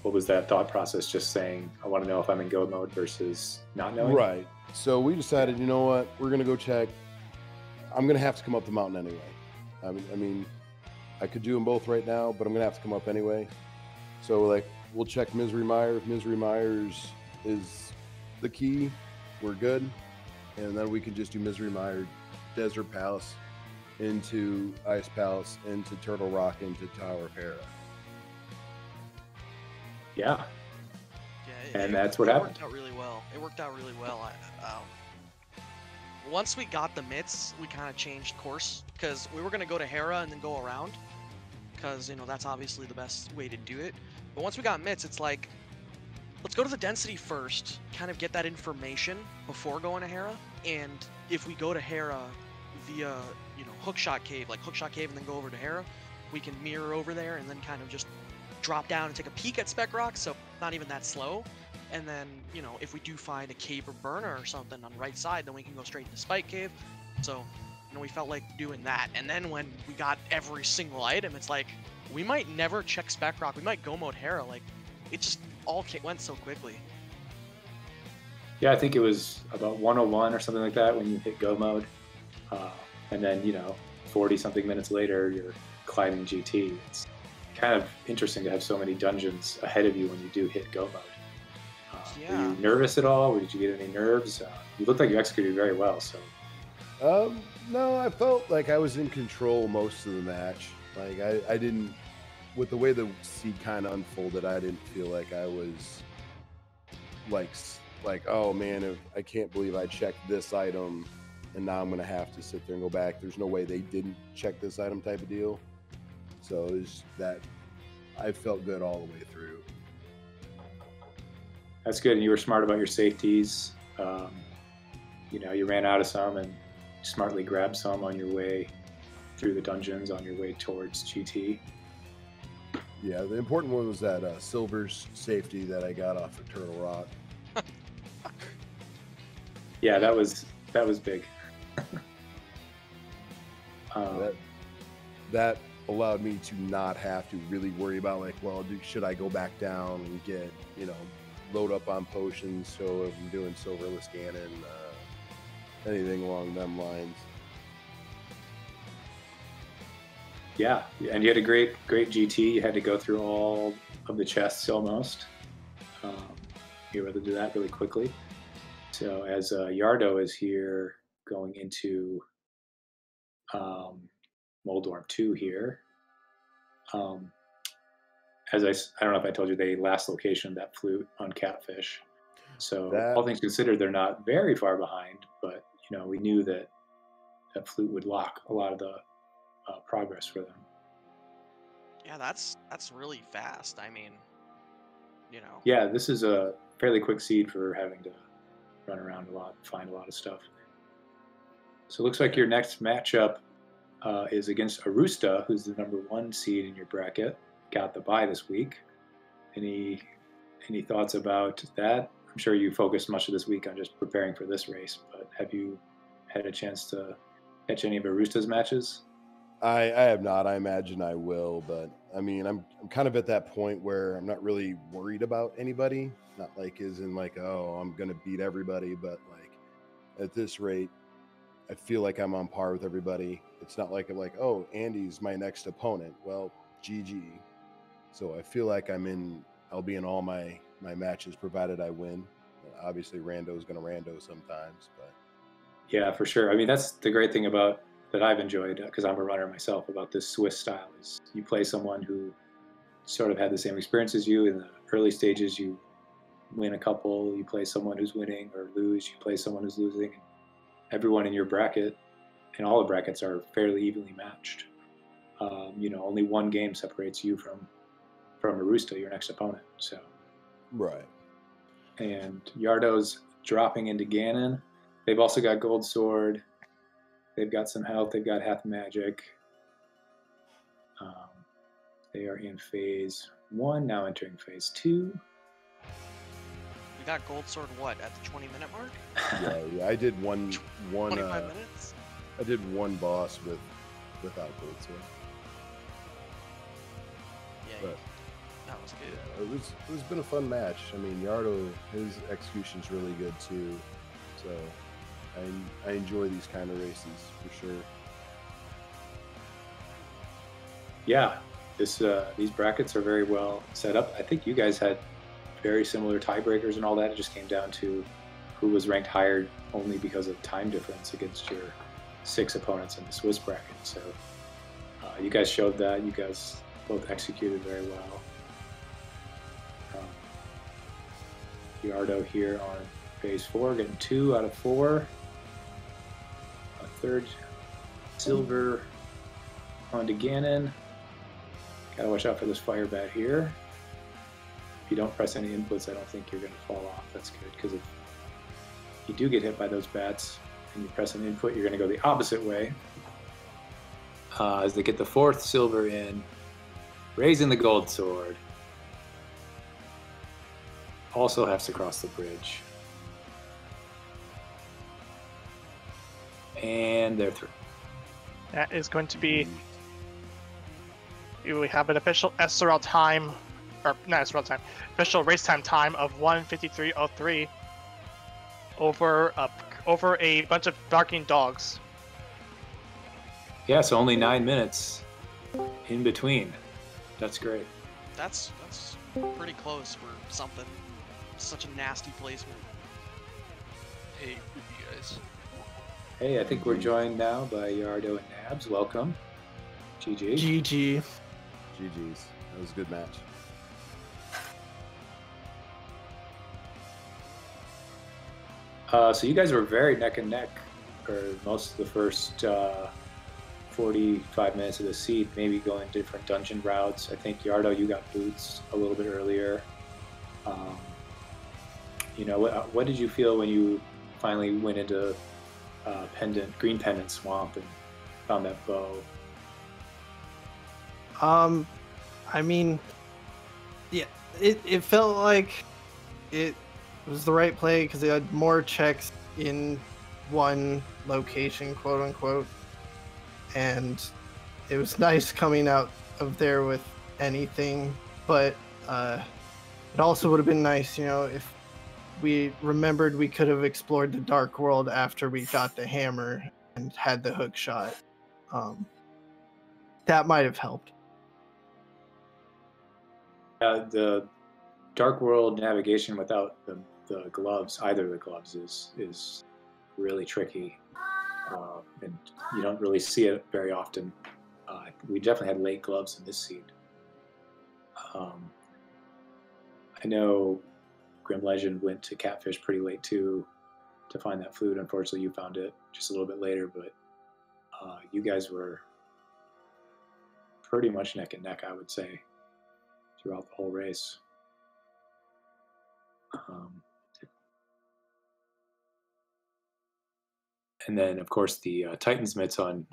what was that thought process? Just saying, I want to know if I'm in go mode versus not knowing? Right. So we decided, you know what, we're gonna go check. I'm gonna have to come up the mountain anyway. I mean, I could do them both right now, but I'm gonna have to come up anyway. So like, we'll check Misery Mire. If Misery Mire's is the key, we're good, and then we can just do Misery Mire, Desert Palace, into Ice Palace, into Turtle Rock, into Tower of Hera. Yeah. Yeah, and that's what happened. It worked out really well. It worked out really well. Once we got the mitts, we kind of changed course because we were going to go to Hera and then go around because, you know, that's obviously the best way to do it. But once we got mitts, it's like, let's go to the density first, kind of get that information before going to Hera. And if we go to Hera via, you know, Hookshot Cave and then go over to Hera, we can mirror over there and then kind of just drop down and take a peek at Spec Rock, so not even that slow. And then, you know, if we do find a cave or burner or something on the right side, then we can go straight into Spike Cave. So, you know, we felt like doing that. And then when we got every single item, it's like, we might never check Spec Rock. We might go mode Hera. Like, it just all went so quickly. Yeah, I think it was about 101 or something like that when you hit go mode. And then, you know, 40-something minutes later, you're climbing GT. It's kind of interesting to have so many dungeons ahead of you when you do hit go mode. Yeah. Were you nervous at all? Did you get any nerves? You looked like you executed very well. So. No, I felt like I was in control most of the match. Like I didn't, with the way the seed kind of unfolded, I didn't feel like I was like, oh man, I can't believe I checked this item and now I'm going to have to sit there and go back. There's no way they didn't check this item type of deal. So it was that I felt good all the way through. That's good. And you were smart about your safeties. You know, you ran out of some and smartly grabbed some on your way through the dungeons on your way towards GT. Yeah, the important one was that Silver's safety that I got off of Turtle Rock. Yeah, that was big. That allowed me to not have to really worry about like, well, should I go back down and get, you know, load up on potions, so if I'm doing Silverless Ganon, anything along them lines. Yeah, and you had a great GT. You had to go through all of the chests almost. You were able to do that really quickly. So as Yardo is here going into Moldorm 2 here, as I don't know if I told you, they last location that flute on Catfish. So all things considered, they're not very far behind, but you know, we knew that that flute would lock a lot of the progress for them. Yeah, that's really fast. I mean, you know. Yeah, this is a fairly quick seed for having to run around a lot, find a lot of stuff. So it looks like your next matchup is against Arusta, who's the #1 seed in your bracket. Got the bye this week. Any thoughts about that? I'm sure you focused much of this week on just preparing for this race, but have you had a chance to catch any of Arusta's matches? I have not. I imagine I will, but I mean, I'm kind of at that point where I'm not really worried about anybody. Not like as in like, oh, I'm gonna beat everybody, but like at this rate, I feel like I'm on par with everybody. It's not like I'm like, oh, Andy's my next opponent. Well, GG. So I feel like I'll be in all my matches provided I win. Obviously, Rando's gonna Rando sometimes, but yeah, for sure. I mean, that's the great thing about that I've enjoyed, because I'm a runner myself, about this Swiss style is you play someone who sort of had the same experience as you in the early stages. You win a couple, you play someone who's winning, or lose, you play someone who's losing. Everyone in your bracket, and all the brackets, are fairly evenly matched. You know, only one game separates you from Arusta, your next opponent. So right. And Yardo's dropping into Ganon. They've also got Gold Sword. They've got some health. They've got half magic. They are in phase 1, now entering phase 2. We got Gold Sword what, at the 20-minute mark? Yeah, I did one 25 minutes? I did one boss without Gold Sword. Yeah, but that was was good. It's been a fun match. I mean, Yardo, his execution's really good too. So I enjoy these kind of races for sure. Yeah, these brackets are very well set up. I think you guys had very similar tiebreakers and all that. It just came down to who was ranked higher only because of time difference against your 6 opponents in the Swiss bracket. So you guys showed that. You guys both executed very well. Yardo here on phase 4, getting 2 out of 4. A third silver on to Ganon. Gotta watch out for this fire bat here. If you don't press any inputs, I don't think you're gonna fall off. That's good, because if you do get hit by those bats and you press an input, you're gonna go the opposite way. As they get the 4th silver in, raising the gold sword. Also has to cross the bridge. And they're through. That is going to be. We have an official SRL time, or not SRL time, official race time of 1:53:03 over a bunch of barking dogs. Yeah, so only 9 minutes in between. That's great. That's pretty close for something. Such a nasty placement. Hey, you guys. Hey, I think we're joined now by Yardo and Nabs. Welcome. GG. GG. GG's. That was a good match. So you guys were very neck and neck for most of the first 45 minutes of the seed, maybe going different dungeon routes. I think Yardo, you got boots a little bit earlier. You know, what did you feel when you finally went into Green Pendant Swamp and found that bow? I mean, yeah, it felt like it was the right play because it had more checks in one location, quote unquote, and it was nice coming out of there with anything, but it also would have been nice, you know, if we remembered we could have explored the Dark World after we got the hammer and had the hook shot. That might have helped. The Dark World navigation without the gloves, either of the gloves, is really tricky, and you don't really see it very often. We definitely had late gloves in this seed. I know Grimlegend went to Catfish pretty late too to find that flute. Unfortunately, you found it just a little bit later, but you guys were pretty much neck and neck, I would say, throughout the whole race. And then, of course, the Titan's mitts on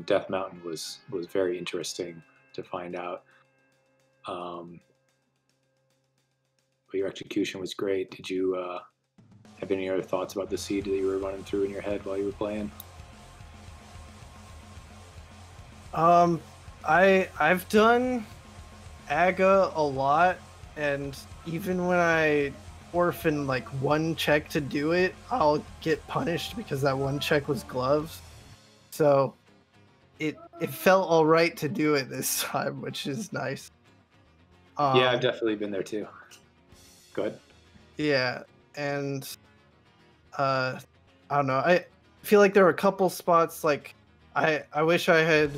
Death Mountain was very interesting to find out. But your execution was great. Did you have any other thoughts about the seed that you were running through in your head while you were playing? I've done AGA a lot, and even when I orphan like one check to do it, I'll get punished because that one check was gloves. So it felt all right to do it this time, which is nice. Yeah, I've definitely been there too. Go ahead. Yeah, and I don't know. I feel like there were a couple spots like I wish I had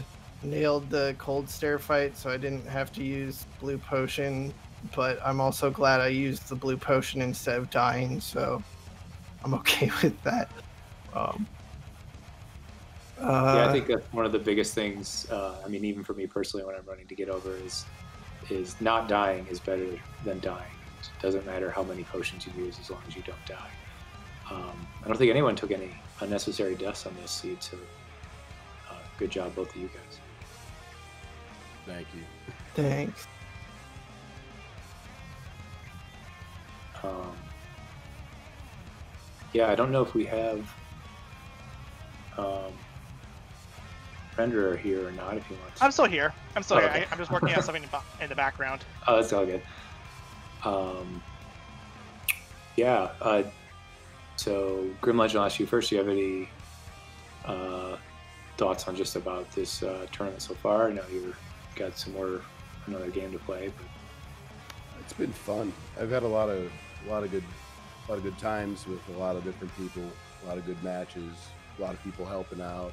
nailed the cold stare fight so I didn't have to use blue potion, but I'm also glad I used the blue potion instead of dying, so I'm okay with that. Yeah, I think that's one of the biggest things. I mean, even for me personally, when I'm running to get over, is not dying is better than dying. It doesn't matter how many potions you use as long as you don't die. I don't think anyone took any unnecessary deaths on this seed, so good job, both of you guys. Thank you. Thanks. Yeah, I don't know if we have Renderer here or not if he wants. I'm still here. I'm still Oh, here. okay. I'm just working on something in the background. Oh, that's all good. Yeah. So Grimlegend, I'll ask you first. Do you have any thoughts on just about this tournament so far? I know you've got another game to play, but It's been fun. I've had a lot of good times with a lot of different people, a lot of good matches, a lot of people helping out,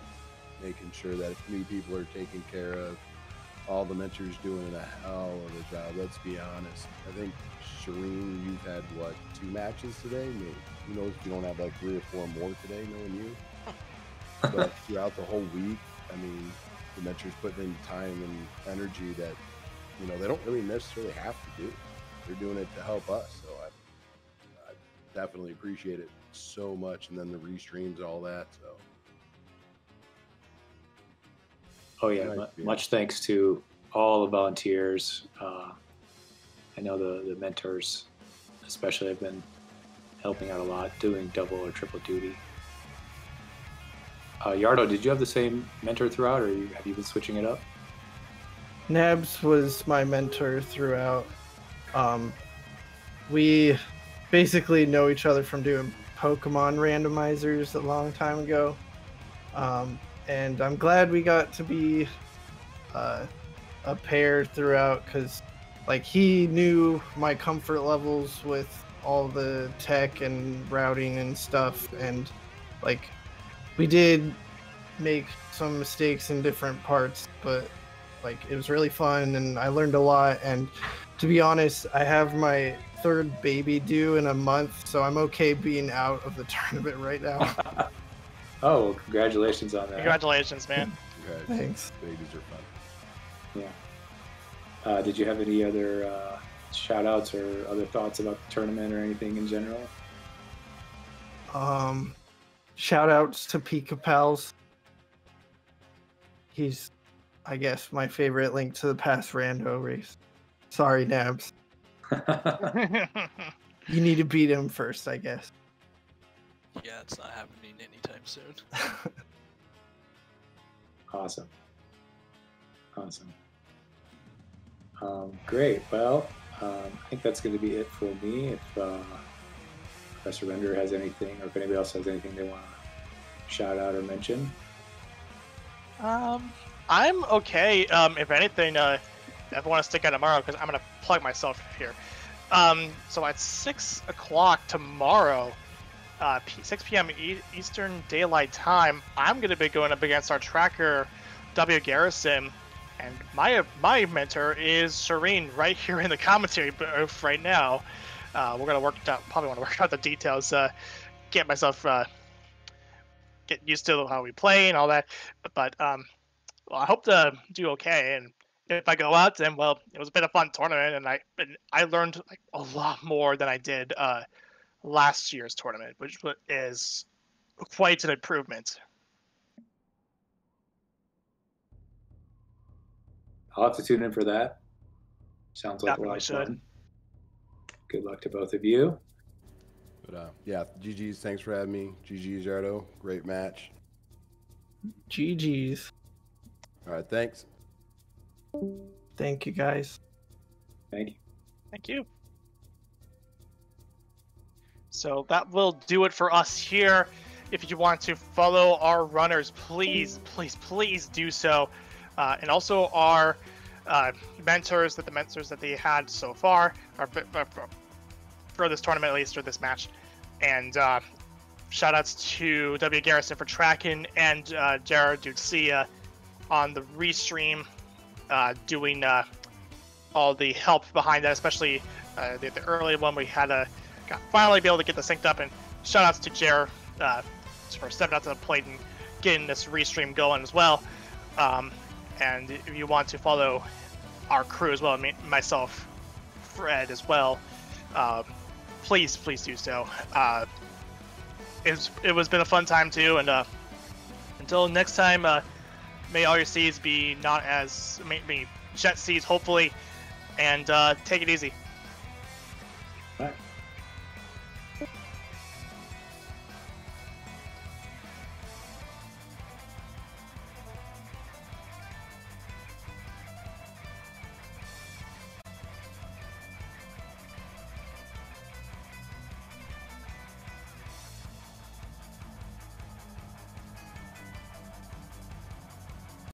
making sure that new people are taken care of. All the mentors doing a hell of a job. Let's be honest. I think Shareen, you've had what, 2 matches today? Maybe. Who knows if you don't have like 3 or 4 more today, knowing you. But throughout the whole week, I mean, the mentors putting in time and energy that, you know, they don't really necessarily have to do. They're doing it to help us. So I definitely appreciate it so much. And then the restreams, all that. So. oh yeah, much thanks to all the volunteers. I know the mentors, especially, have been helping out a lot, doing double or triple duty. Yardo, did you have the same mentor throughout, or have you been switching it up? Nabs was my mentor throughout. We basically know each other from doing Pokemon randomizers a long time ago. And I'm glad we got to be a pair throughout, because like he knew my comfort levels with all the tech and routing and stuff, and like we did make some mistakes in different parts, but like it was really fun and I learned a lot. And to be honest, I have my 3rd baby due in a month, so I'm okay being out of the tournament right now. Oh, congratulations on that. Congratulations, man. Thanks. Babies are fun. Yeah. Did you have any other shout outs or other thoughts about the tournament or anything in general? Shout outs to Pika Pals. He's, I guess, my favorite Link to the Past Rando race. Sorry, Nabs. You need to beat him first, I guess. Yeah, it's not happening anytime soon. Awesome. Great. Well, I think that's going to be it for me. If Professor Render has anything, or if anybody else has anything they want to shout out or mention. I'm okay. If anything, if I want to stick out tomorrow, because I'm gonna plug myself here. So at 6 o'clock tomorrow, 6 p.m. Eastern Daylight Time, I'm gonna be going up against our tracker, wgarrison, and my mentor is Shareen, right here in the commentary booth right now. We're gonna probably want to work out the details, get myself get used to how we play and all that. But well, I hope to do okay. And if I go out, then well, it was a bit of a fun tournament, and I learned like a lot more than I did last year's tournament, which is quite an improvement. I'll have to tune in for that. Sounds like Definitely a lot of should. fun. Good luck to both of you. But yeah, GG's. Thanks for having me. GG's, Yardo. Great match. GG's. All right, thanks. Thank you, guys. Thank you. Thank you. So that will do it for us here. If you want to follow our runners, please do so. And also our mentors, the mentors that they had so far, for this tournament at least, or this match. And shout outs to wgarrison for tracking, and Jere, Dudecia on the restream, doing all the help behind that, especially the early one. We had finally be able to get this synced up, and shout outs to Jere for stepping out to the plate and getting this restream going as well. And if you want to follow our crew as well, myself, Fred as well, please do so. It was been a fun time too, and until next time, may all your seeds be not as jet seeds, hopefully, and take it easy.